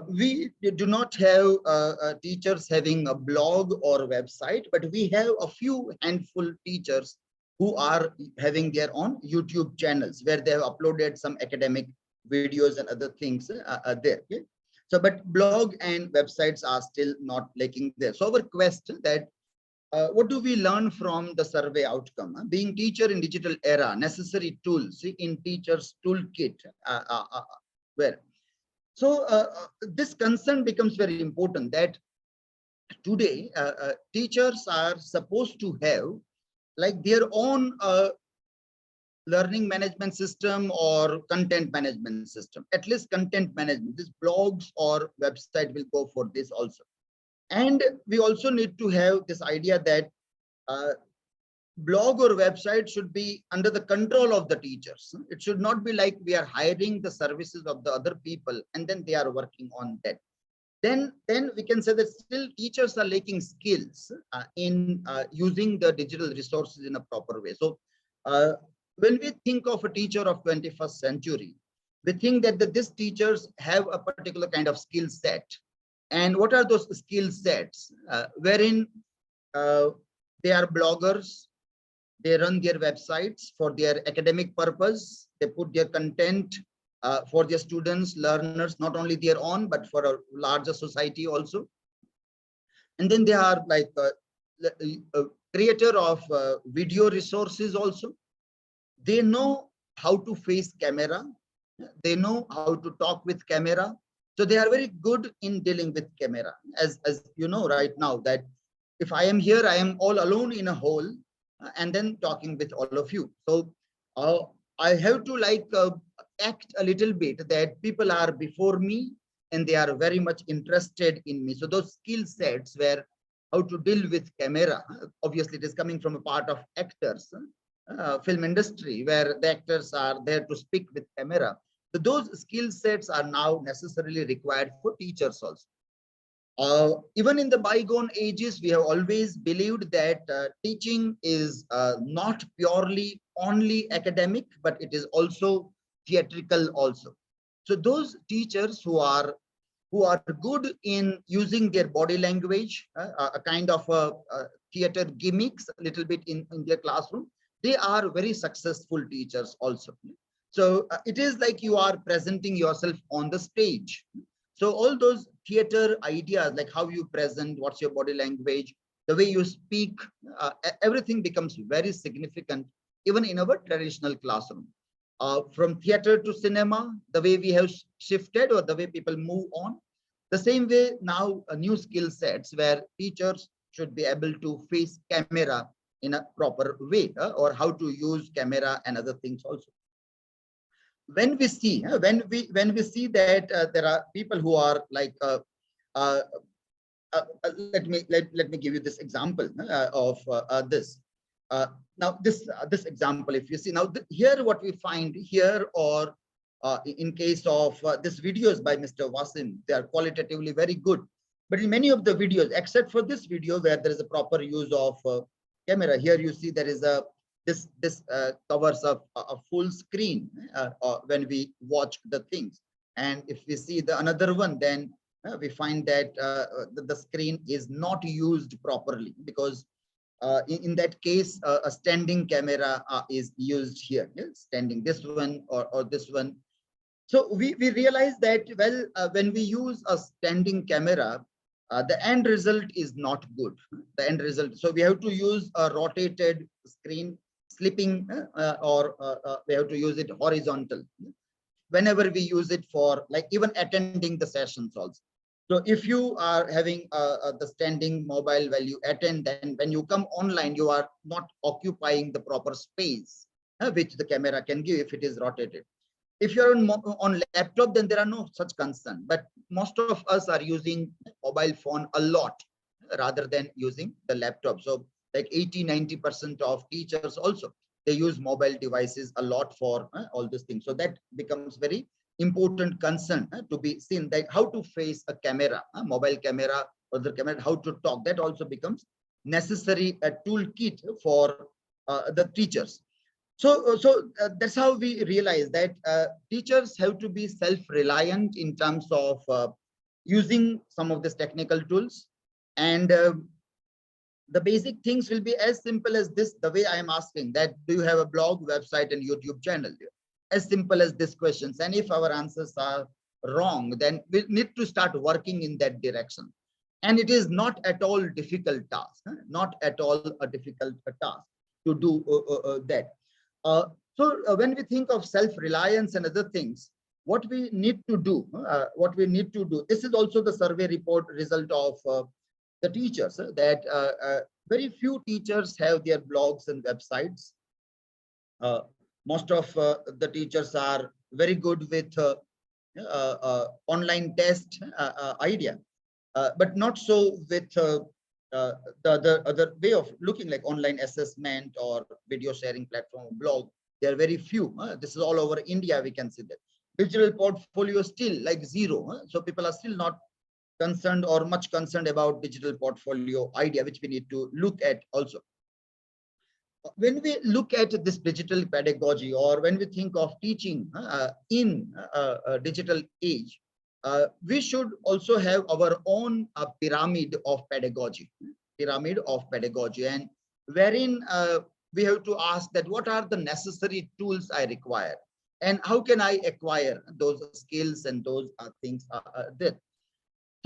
we do not have teachers having a blog or a website, but we have a few handful teachers who are having their own YouTube channels where they have uploaded some academic videos and other things there. Okay? So, but blog and websites are still not lacking there. So our question that what do we learn from the survey outcome? Being teacher in digital era, necessary tools in teachers toolkit. Where? So this concern becomes very important that today teachers are supposed to have like their own learning management system or content management system, at least content management. These blogs or website will go for this also. And we also need to have this idea that blog or website should be under the control of the teachers. It should not be like we are hiring the services of the other people and then they are working on that. Then we can say that still teachers are lacking skills in using the digital resources in a proper way. So when we think of a teacher of 21st century, we think that these teachers have a particular kind of skill set. And what are those skill sets? Wherein they are bloggers, they run their websites for their academic purpose, they put their content for their students, learners, not only their own, but for a larger society also. And then they are like a creator of video resources also. They know how to face camera. They know how to talk with camera. So they are very good in dealing with camera. As you know right now that if I am here, I am all alone in a hole and then talking with all of you. So I have to act a little bit that people are before me and they are very much interested in me. So those skill sets where how to deal with camera, obviously it is coming from a part of actors, film industry, where the actors are there to speak with camera. So those skill sets are now necessarily required for teachers also. Even in the bygone ages, we have always believed that teaching is not purely only academic, but it is also theatrical also. So those teachers who are good in using their body language, a kind of theater gimmicks a little bit in their classroom, they are very successful teachers also. So it is like you are presenting yourself on the stage. So all those theater ideas, like how you present, what's your body language, the way you speak, everything becomes very significant, even in our traditional classroom. From theater to cinema, the way we have shifted or the way people move on, the same way now new skill sets where teachers should be able to face camera in a proper way, or how to use camera and other things also. When we see that there are people who are like let me give you this example of this. Now this example, if you see now here, what we find here, or in case of this videos by Mr. Wasim, they are qualitatively very good. But in many of the videos, except for this video where there is a proper use of camera, here you see there is a this covers a full screen when we watch the things. And if we see the another one, then we find that the screen is not used properly, because in that case a standing camera is used here, standing, this one or this one. So we realize that, well, when we use a standing camera, the end result is not good, the end result. So we have to use a rotated screen, slipping, or we have to use it horizontal whenever we use it for like even attending the sessions also. So if you are having the standing mobile while you attend, then when you come online, you are not occupying the proper space which the camera can give if it is rotated. If you're on laptop, then there are no such concern. But most of us are using mobile phone a lot rather than using the laptop. So like 80–90% of teachers also, they use mobile devices a lot for all these things. So that becomes very important concern to be seen, that how to face a camera, mobile camera or the camera, how to talk. That also becomes necessary a toolkit for the teachers. So that's how we realize that teachers have to be self-reliant in terms of using some of these technical tools. And the basic things will be as simple as this, the way I am asking that, do you have a blog, website, and YouTube channel? As simple as these questions. And if our answers are wrong, then we need to start working in that direction. And it is not at all difficult task, not at all a difficult task to do that. So when we think of self-reliance and other things, what we need to do, this is also the survey report result of the teachers, that very few teachers have their blogs and websites. Most of the teachers are very good with online test idea, but not so with the other way of looking, like online assessment or video sharing platform, blog. There are very few. This is all over India, we can see that. Digital portfolio still like zero. So people are still not concerned or much concerned about digital portfolio idea, which we need to look at also. When we look at this digital pedagogy, or when we think of teaching in a digital age, we should also have our own pyramid of pedagogy, and wherein we have to ask that what are the necessary tools I require, and how can I acquire those skills and those things there.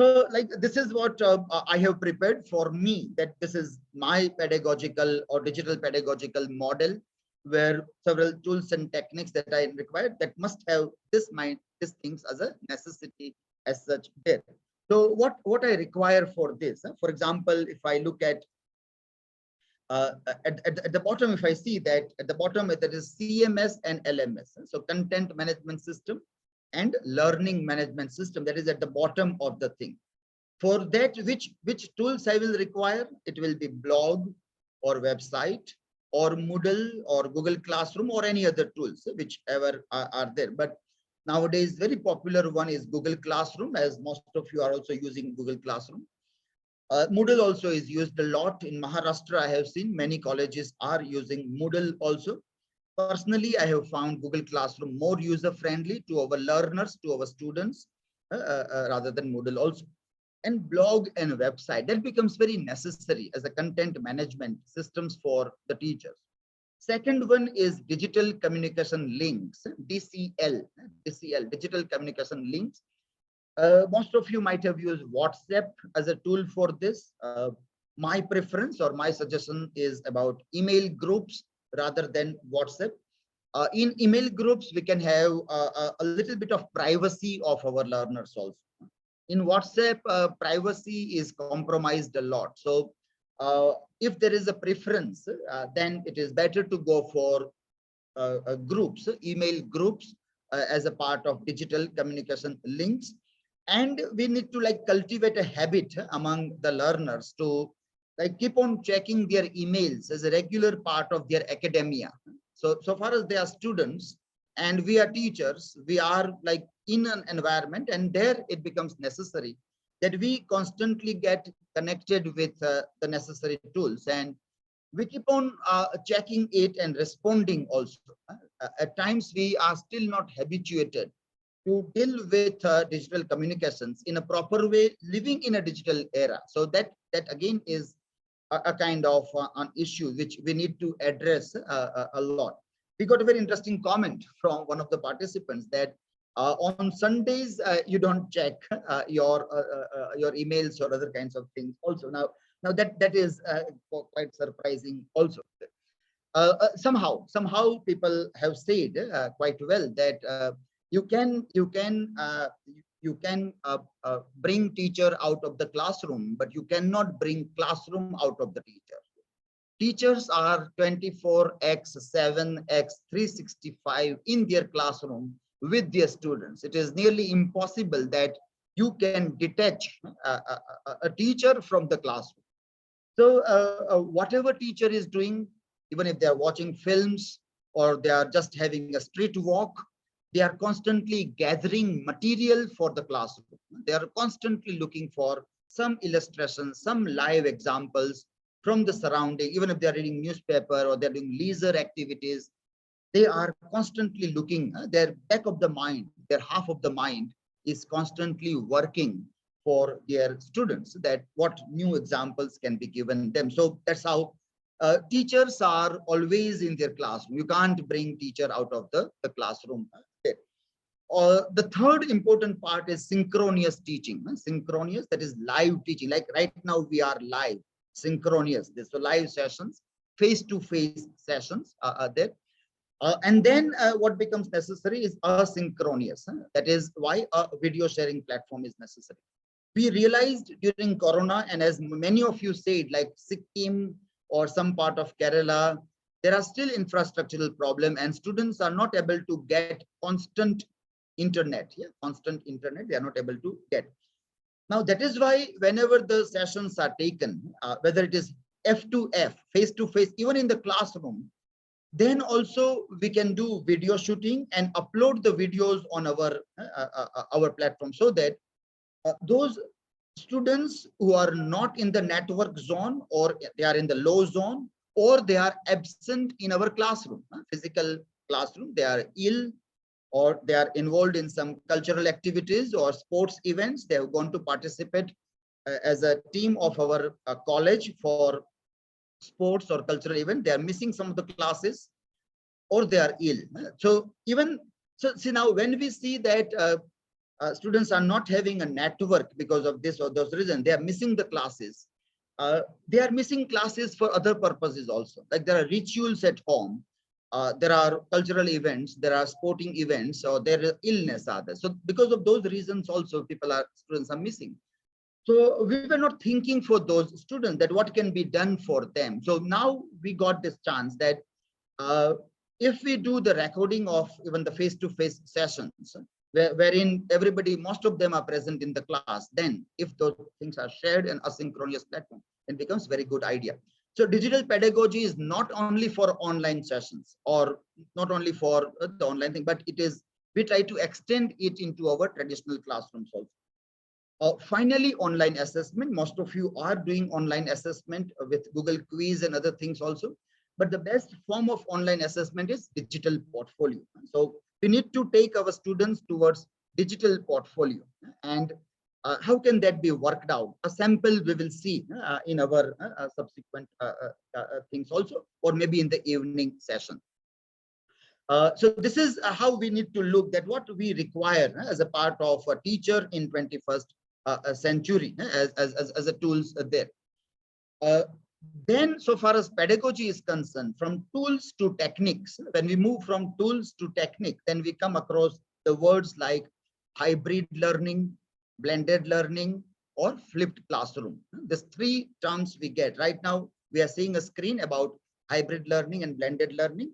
So like this is what I have prepared for me, that this is my pedagogical or digital pedagogical model, where several tools and techniques that I required that must have these things as a necessity as such there. So what I require for this, for example, if I look at the bottom, if I see that at the bottom that is CMS and LMS, so content management system and learning management system, that is at the bottom of the thing. For that, which tools I will require? It will be blog or website or Moodle or Google Classroom or any other tools, whichever are there. But nowadays, very popular one is Google Classroom, as most of you are also using Google Classroom. Moodle also is used a lot in Maharashtra. I have seen many colleges are using Moodle also. Personally, I have found Google Classroom more user-friendly to our learners, to our students, rather than Moodle also. And blog and website, that becomes very necessary as a content management systems for the teachers. Second one is digital communication links, DCL, digital communication links. Most of you might have used WhatsApp as a tool for this. My preference or my suggestion is about email groups rather than WhatsApp. In email groups, we can have a little bit of privacy of our learners also. In WhatsApp, privacy is compromised a lot. So if there is a preference, then it is better to go for groups, email groups as a part of digital communication links. And we need to cultivate a habit among the learners to keep on checking their emails as a regular part of their academia. So far as they are students and we are teachers, we are in an environment, and there it becomes necessary that we constantly get connected with the necessary tools, and we keep on checking it and responding also. At times we are still not habituated to deal with digital communications in a proper way, living in a digital era. So that again is a kind of an issue which we need to address a lot. We got a very interesting comment from one of the participants that on Sundays you don't check your emails or other kinds of things also. Now that is quite surprising also. Somehow people have said quite well that you can bring teacher out of the classroom, but you cannot bring classroom out of the teacher. Teachers are 24x7x 365 in their classroom with their students. It is nearly impossible that you can detach a teacher from the classroom. So whatever teacher is doing, even if they are watching films or they are just having a street walk, they are constantly gathering material for the classroom. They are constantly looking for some illustrations, some live examples from the surrounding. Even if they are reading newspaper or they're doing leisure activities, they are constantly looking. Their back of the mind, their half of the mind is constantly working for their students, that what new examples can be given them. So that's how teachers are always in their classroom. You can't bring teacher out of the classroom. The third important part is synchronous teaching. Synchronous, that is live teaching. Like right now we are live. Synchronous, this so live sessions, face-to-face sessions are there. And then what becomes necessary is asynchronous. That is why a video sharing platform is necessary. We realized during Corona, and as many of you said, like Sikkim or some part of Kerala, there are still infrastructural problems and students are not able to get constant internet. Constant internet, they are not able to get. Now, that is why whenever the sessions are taken, whether it is F2F, face-to-face, even in the classroom, then also we can do video shooting and upload the videos on our platform, so that those students who are not in the network zone, or they are in the low zone, or they are absent in our classroom, physical classroom, they are ill, or they are involved in some cultural activities or sports events. They have gone to participate as a team of our college for sports or cultural event. They are missing some of the classes, or they are ill. So see, now when we see that students are not having a network because of this or those reasons, they are missing the classes. They are missing classes for other purposes also. Like there are rituals at home there are cultural events, there are sporting events, or there is illness are there. So because of those reasons also students are missing. So we were not thinking for those students that what can be done for them. So now we got this chance that if we do the recording of even the face-to-face sessions, wherein most of them are present in the class, then if those things are shared in asynchronous platform, it becomes very good idea. So digital pedagogy is not only for online sessions or not only for the online thing, but we try to extend it into our traditional classrooms also. Finally, online assessment. Most of you are doing online assessment with Google Quiz and other things also. But the best form of online assessment is digital portfolio. So we need to take our students towards digital portfolio. And how can that be worked out? A sample we will see in our subsequent things also, or maybe in the evening session. So this is how we need to look at what we require as a part of a teacher in 21st century as a tools there. Then so far as pedagogy is concerned, from tools to techniques, when we move from tools to technique, then we come across the words like hybrid learning, blended learning, or flipped classroom. These three terms we get. Right now, we are seeing a screen about hybrid learning and blended learning.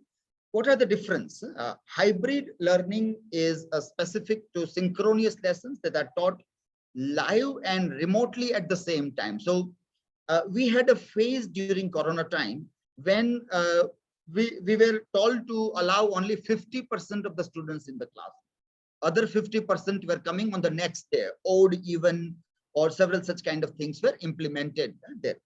What are the difference? Hybrid learning is specific to synchronous lessons that are taught live and remotely at the same time. So we had a phase during Corona time when we were told to allow only 50% of the students in the class. Other 50% were coming on the next day, odd, even, or several such kind of things were implemented there.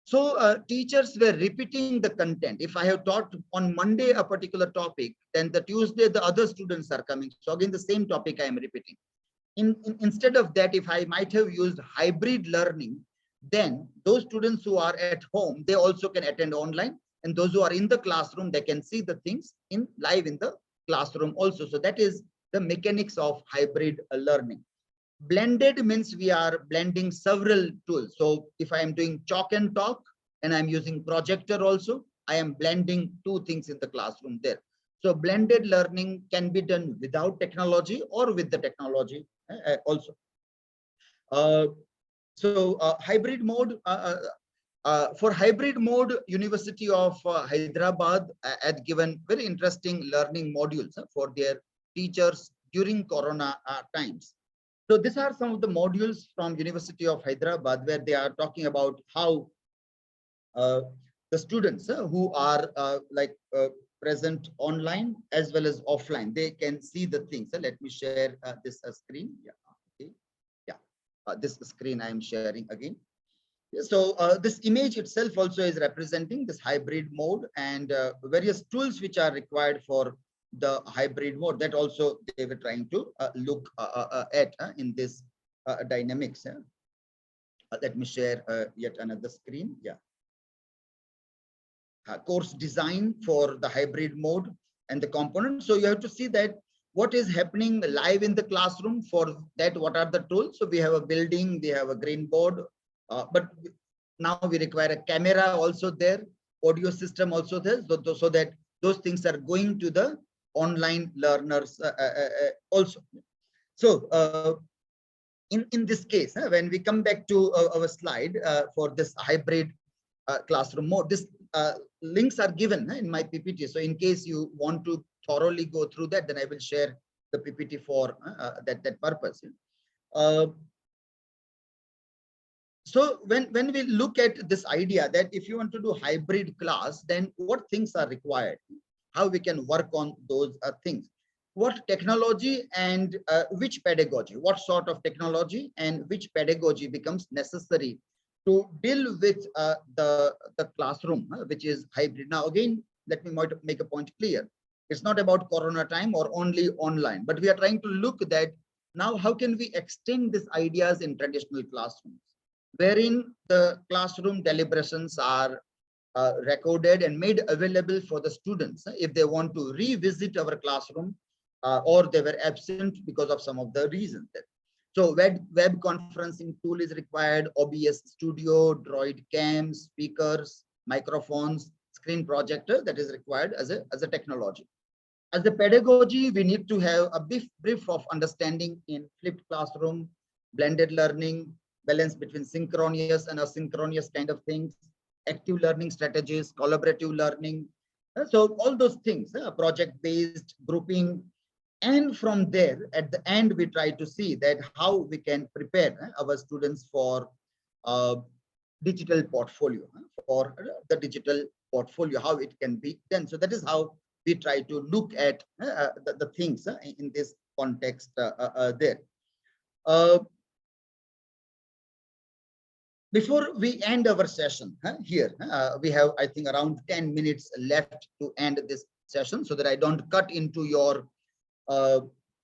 So teachers were repeating the content. If I have taught on Monday a particular topic, then the Tuesday the other students are coming. So again, the same topic I am repeating. Instead of that, if I might have used hybrid learning, then those students who are at home, they also can attend online. And those who are in the classroom, they can see the things live in the classroom also. So that is the mechanics of hybrid learning. Blended means we are blending several tools. So if I am doing chalk and talk and I'm using projector also, I am blending two things in the classroom there. So blended learning can be done without technology or with the technology also. Hybrid mode, for hybrid mode, University of Hyderabad had given very interesting learning modules for their teachers during Corona times. So these are some of the modules from University of Hyderabad where they are talking about how the students who are present online as well as offline, they can see the things. So let me share this screen. Yeah, okay. Yeah, this screen I am sharing again. So this image itself also is representing this hybrid mode and various tools which are required for the hybrid mode, that also they were trying to look at in this dynamics. Let me share yet another screen. Yeah. Course design for the hybrid mode and the components. So you have to see that what is happening live in the classroom. For that, what are the tools? So we have a building, we have a green board, but now we require a camera also there, audio system also there, so that those things are going to the online learners also. So in this case, when we come back to our slide for this hybrid classroom mode, this links are given in my PPT. So in case you want to thoroughly go through that, then I will share the PPT for that purpose. So when we look at this idea that if you want to do hybrid class, then what things are required? How we can work on those things? What technology and which pedagogy? What sort of technology and which pedagogy becomes necessary to deal with the classroom, which is hybrid? Now, again, let me make a point clear. It's not about Corona time or only online, but we are trying to look at that now. How can we extend these ideas in traditional classrooms, wherein the classroom deliberations are recorded and made available for the students if they want to revisit our classroom or they were absent because of some of the reasons. So web conferencing tool is required, OBS Studio, Droid Cam, speakers, microphones, screen projector that is required as a technology. As a pedagogy, we need to have a brief of understanding in flipped classroom, blended learning, balance between synchronous and asynchronous kind of things, active learning strategies, collaborative learning. So all those things, project-based grouping. And from there, at the end, we try to see that how we can prepare our students for digital portfolio, for the digital portfolio, how it can be done. So that is how we try to look at the things in this context there. Before we end our session here, we have, I think, around 10 minutes left to end this session so that I don't cut into your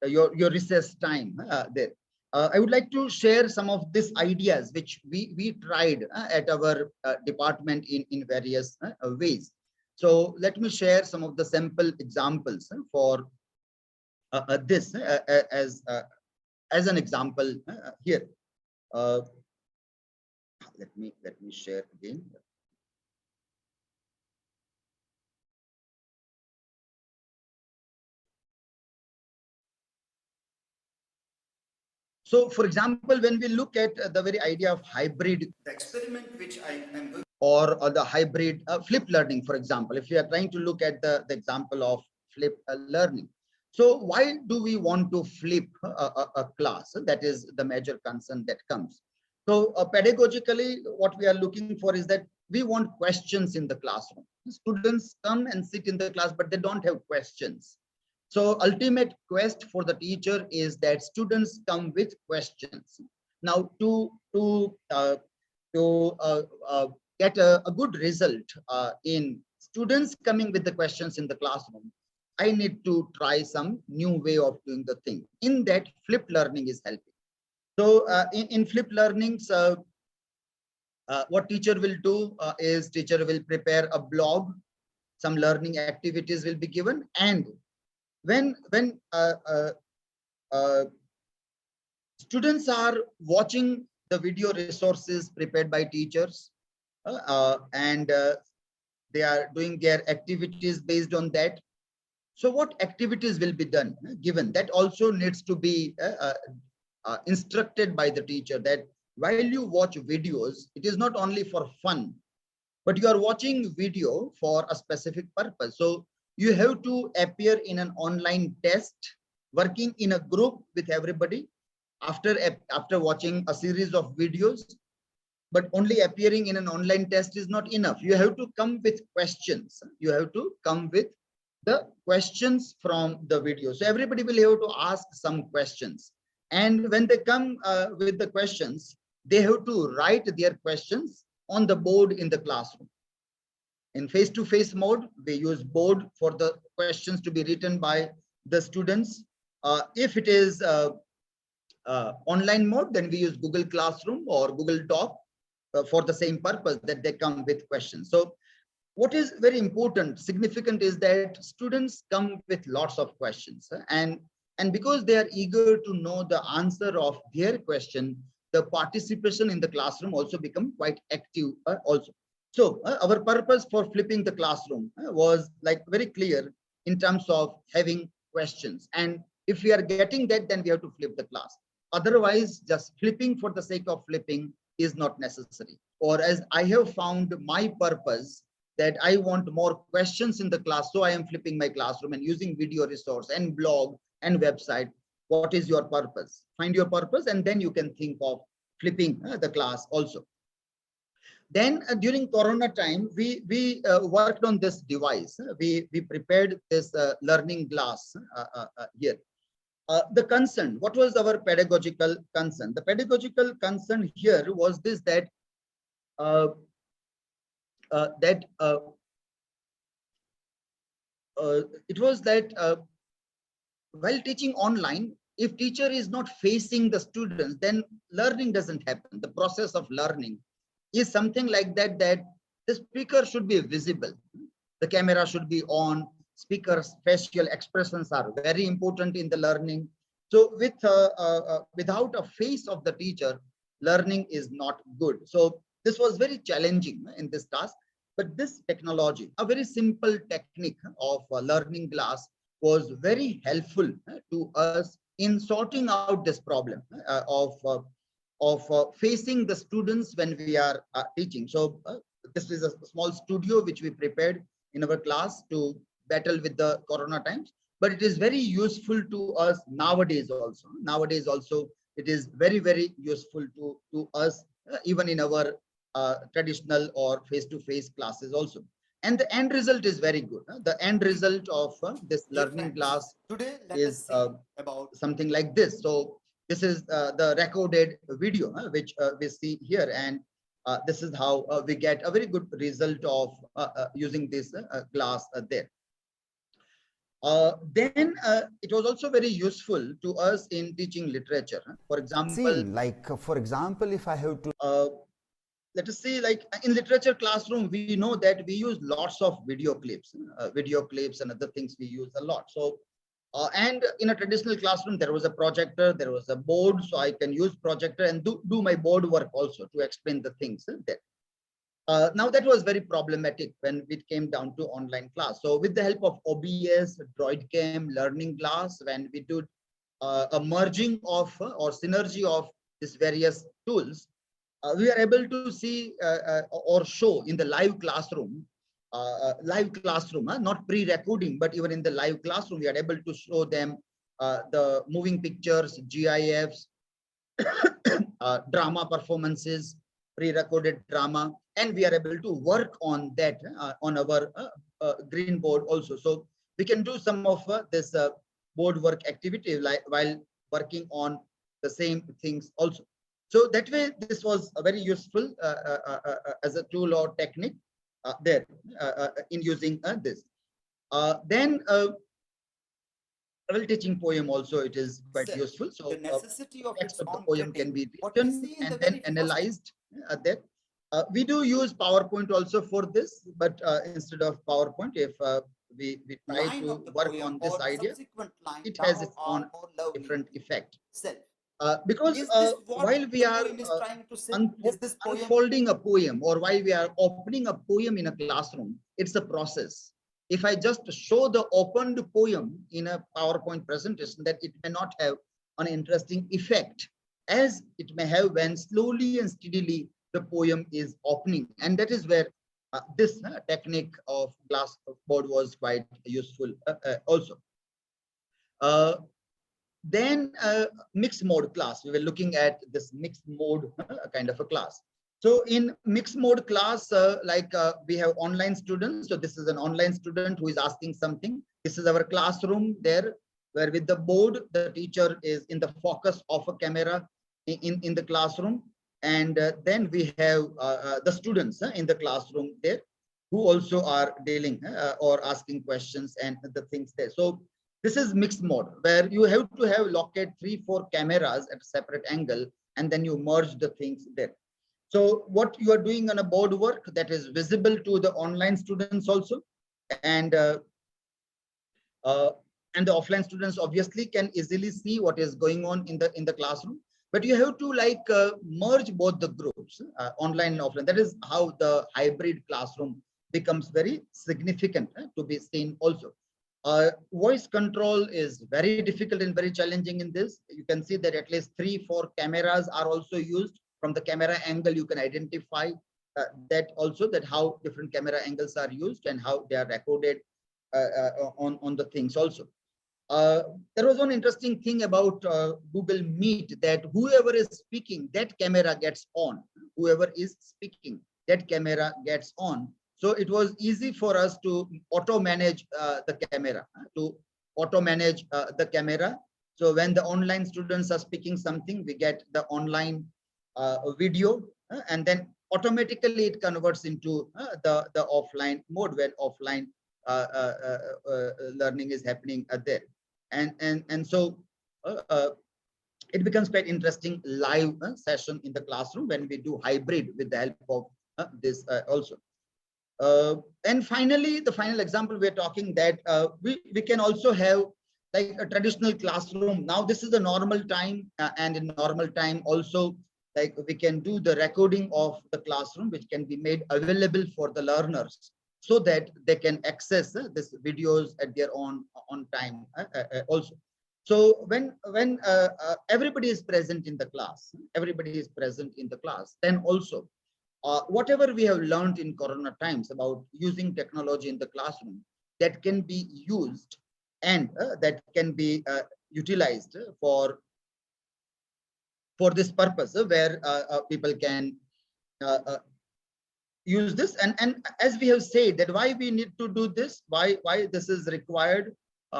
recess time there. I would like to share some of these ideas which we tried at our department in various ways. So let me share some of the sample examples for this as an example here. Let me share again. So, for example, when we look at the very idea of hybrid, the experiment which I am going, or the hybrid flip learning, for example, if we are trying to look at the example of flip learning. So why do we want to flip a class? That is the major concern that comes. So pedagogically, what we are looking for is that we want questions in the classroom. Students come and sit in the class, but they don't have questions. So ultimate quest for the teacher is that students come with questions. Now to get a good result in students coming with the questions in the classroom, I need to try some new way of doing the thing. In that, flipped learning is helping. So in flipped learnings, what teacher will do is teacher will prepare a blog, some learning activities will be given, and when students are watching the video resources prepared by teachers and they are doing their activities based on that. So what activities will be done given? That also needs to be instructed by the teacher, that while you watch videos, it is not only for fun, but you are watching video for a specific purpose. So you have to appear in an online test, working in a group with everybody after watching a series of videos. But only appearing in an online test is not enough. You have to come with questions. You have to come with the questions from the video. So everybody will have to ask some questions. And when they come with the questions, they have to write their questions on the board in the classroom. In face-to-face mode, we use board for the questions to be written by the students. If it is online mode, then we use Google Classroom or Google Doc for the same purpose, that they come with questions. So what is very important, significant, is that students come with lots of questions, and because they are eager to know the answer of their question, the participation in the classroom also become quite active also. So our purpose for flipping the classroom was like very clear in terms of having questions. And if we are getting that, then we have to flip the class. Otherwise, just flipping for the sake of flipping is not necessary. Or as I have found my purpose, that I want more questions in the class, so I am flipping my classroom and using video resource and blog and website. What is your purpose? Find your purpose, and then you can think of flipping the class also. Then during Corona time, we worked on this device. We prepared this learning glass here. The concern, what was our pedagogical concern? The pedagogical concern here was this, that it was that while teaching online, if teacher is not facing the students, then learning doesn't happen. The process of learning is something like that, that the speaker should be visible. The camera should be on. Speaker's facial expressions are very important in the learning. So with without a face of the teacher, learning is not good. So this was very challenging in this task. But this technology, a very simple technique of learning glass, was very helpful to us in sorting out this problem of facing the students when we are teaching. So this is a small studio which we prepared in our class to battle with the corona times, but it is very useful to us nowadays also. Nowadays also, it is very, very useful to us even in our traditional or face-to-face classes also. And the end result is very good. The end result of this learning class is something like this. So this is the recorded video which we see here, and this is how we get a very good result of using this glass there. Then it was also very useful to us in teaching literature. For example, for example, if I have to let us see, like in literature classroom, we know that we use lots of video clips and other things we use a lot. So and in a traditional classroom, there was a projector, there was a board, so I can use projector and do my board work also to explain the things there. Now that was very problematic when it came down to online class. So with the help of OBS, DroidCam, Learning Glass, when we did a merging of or synergy of these various tools, we are able to see or show in the live classroom, not pre-recording, but even in the live classroom, we are able to show them the moving pictures, GIFs, drama performances, pre-recorded drama, and we are able to work on that on our green board also. So we can do some of this board work activity while working on the same things also. So that way, this was very useful as a tool or technique there in using this. Then travel teaching poem also, it is quite useful. So the necessity of text of the poem can be written and then analyzed there. We do use PowerPoint also for this, but instead of PowerPoint, if we try to work on this idea, it has its own different effect. Because while we are unfolding a poem, or while we are opening a poem in a classroom, it's a process. If I just show the opened poem in a PowerPoint presentation, that it may not have an interesting effect as it may have when slowly and steadily the poem is opening. And that is where this technique of glass board was quite useful also. Then mixed mode class, we were looking at this mixed mode kind of a class. So in mixed mode class, we have online students. So this is an online student who is asking something. This is our classroom there, where with the board, the teacher is in the focus of a camera in the classroom. And then we have the students in the classroom there who also are dealing or asking questions and the things there. So this is mixed mode, where you have to have locate 3-4 cameras at a separate angle, and then you merge the things there. So what you are doing on a board work, that is visible to the online students also, and the offline students obviously can easily see what is going on in the classroom. But you have to merge both the groups, online and offline. That is how the hybrid classroom becomes very significant to be seen also. Voice control is very difficult and very challenging in this. You can see that at least 3-4 cameras are also used. From the camera angle, you can identify that also, that how different camera angles are used and how they are recorded on the things also. There was one interesting thing about Google Meet, that whoever is speaking, that camera gets on. Whoever is speaking, that camera gets on. So it was easy for us to auto-manage the camera, So when the online students are speaking something, we get the online video, and then automatically it converts into the offline mode, where offline learning is happening there. And so it becomes quite interesting live session in the classroom when we do hybrid with the help of this also. And finally, the final example we're talking that we can also have like a traditional classroom. Now this is the normal time, and in normal time also like we can do the recording of the classroom, which can be made available for the learners so that they can access these videos at their own time also. So when everybody is present in the class, then also whatever we have learned in Corona times about using technology in the classroom, that can be used and that can be utilized for this purpose, where people can use this. And as we have said, that why we need to do this, why this is required.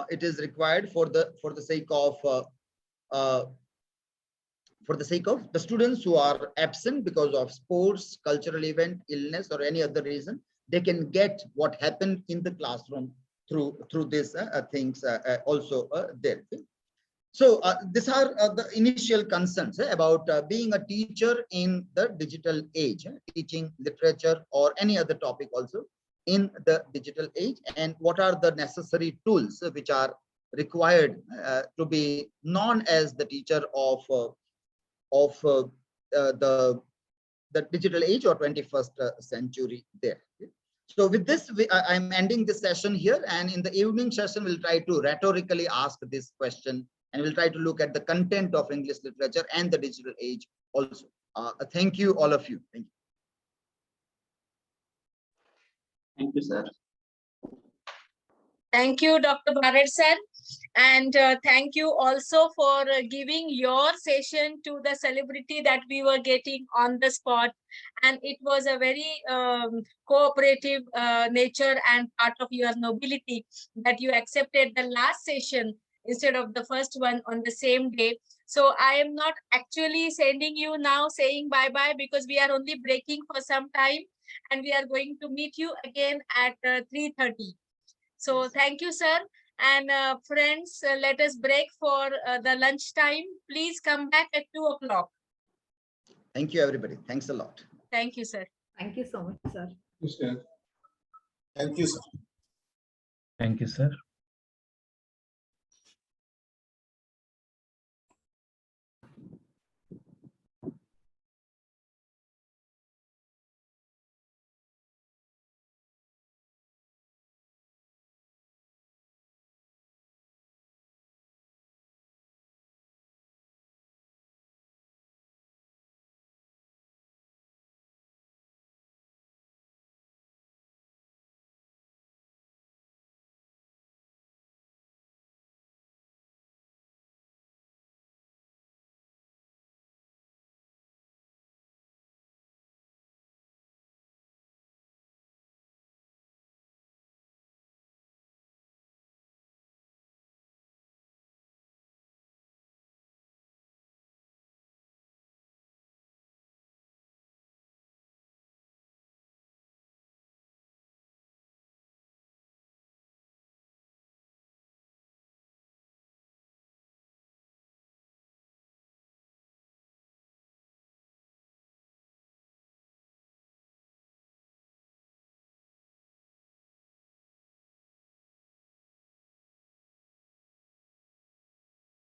It is required for the sake of the students who are absent because of sports, cultural event, illness, or any other reason. They can get what happened in the classroom through these things also there. So these are the initial concerns about being a teacher in the digital age, teaching literature or any other topic also in the digital age, and what are the necessary tools which are required to be known as the teacher of the digital age or 21st century there. So with this, I'm ending this session here, and in the evening session, we'll try to rhetorically ask this question, and we'll try to look at the content of English literature and the digital age also. Thank you, all of you. Thank you. Thank you, sir. Thank you, Dr. Barad sir. And thank you also for giving your session to the celebrity that we were getting on the spot. And it was a very cooperative nature and part of your nobility that you accepted the last session instead of the first one on the same day. So I am not actually sending you now saying bye-bye, because we are only breaking for some time and we are going to meet you again at 3:30. So thank you, sir. And friends, let us break for the lunch time. Please come back at 2 o'clock. Thank you, everybody. Thanks a lot. Thank you, sir. Thank you so much, sir. Thank you, sir. Thank you, sir.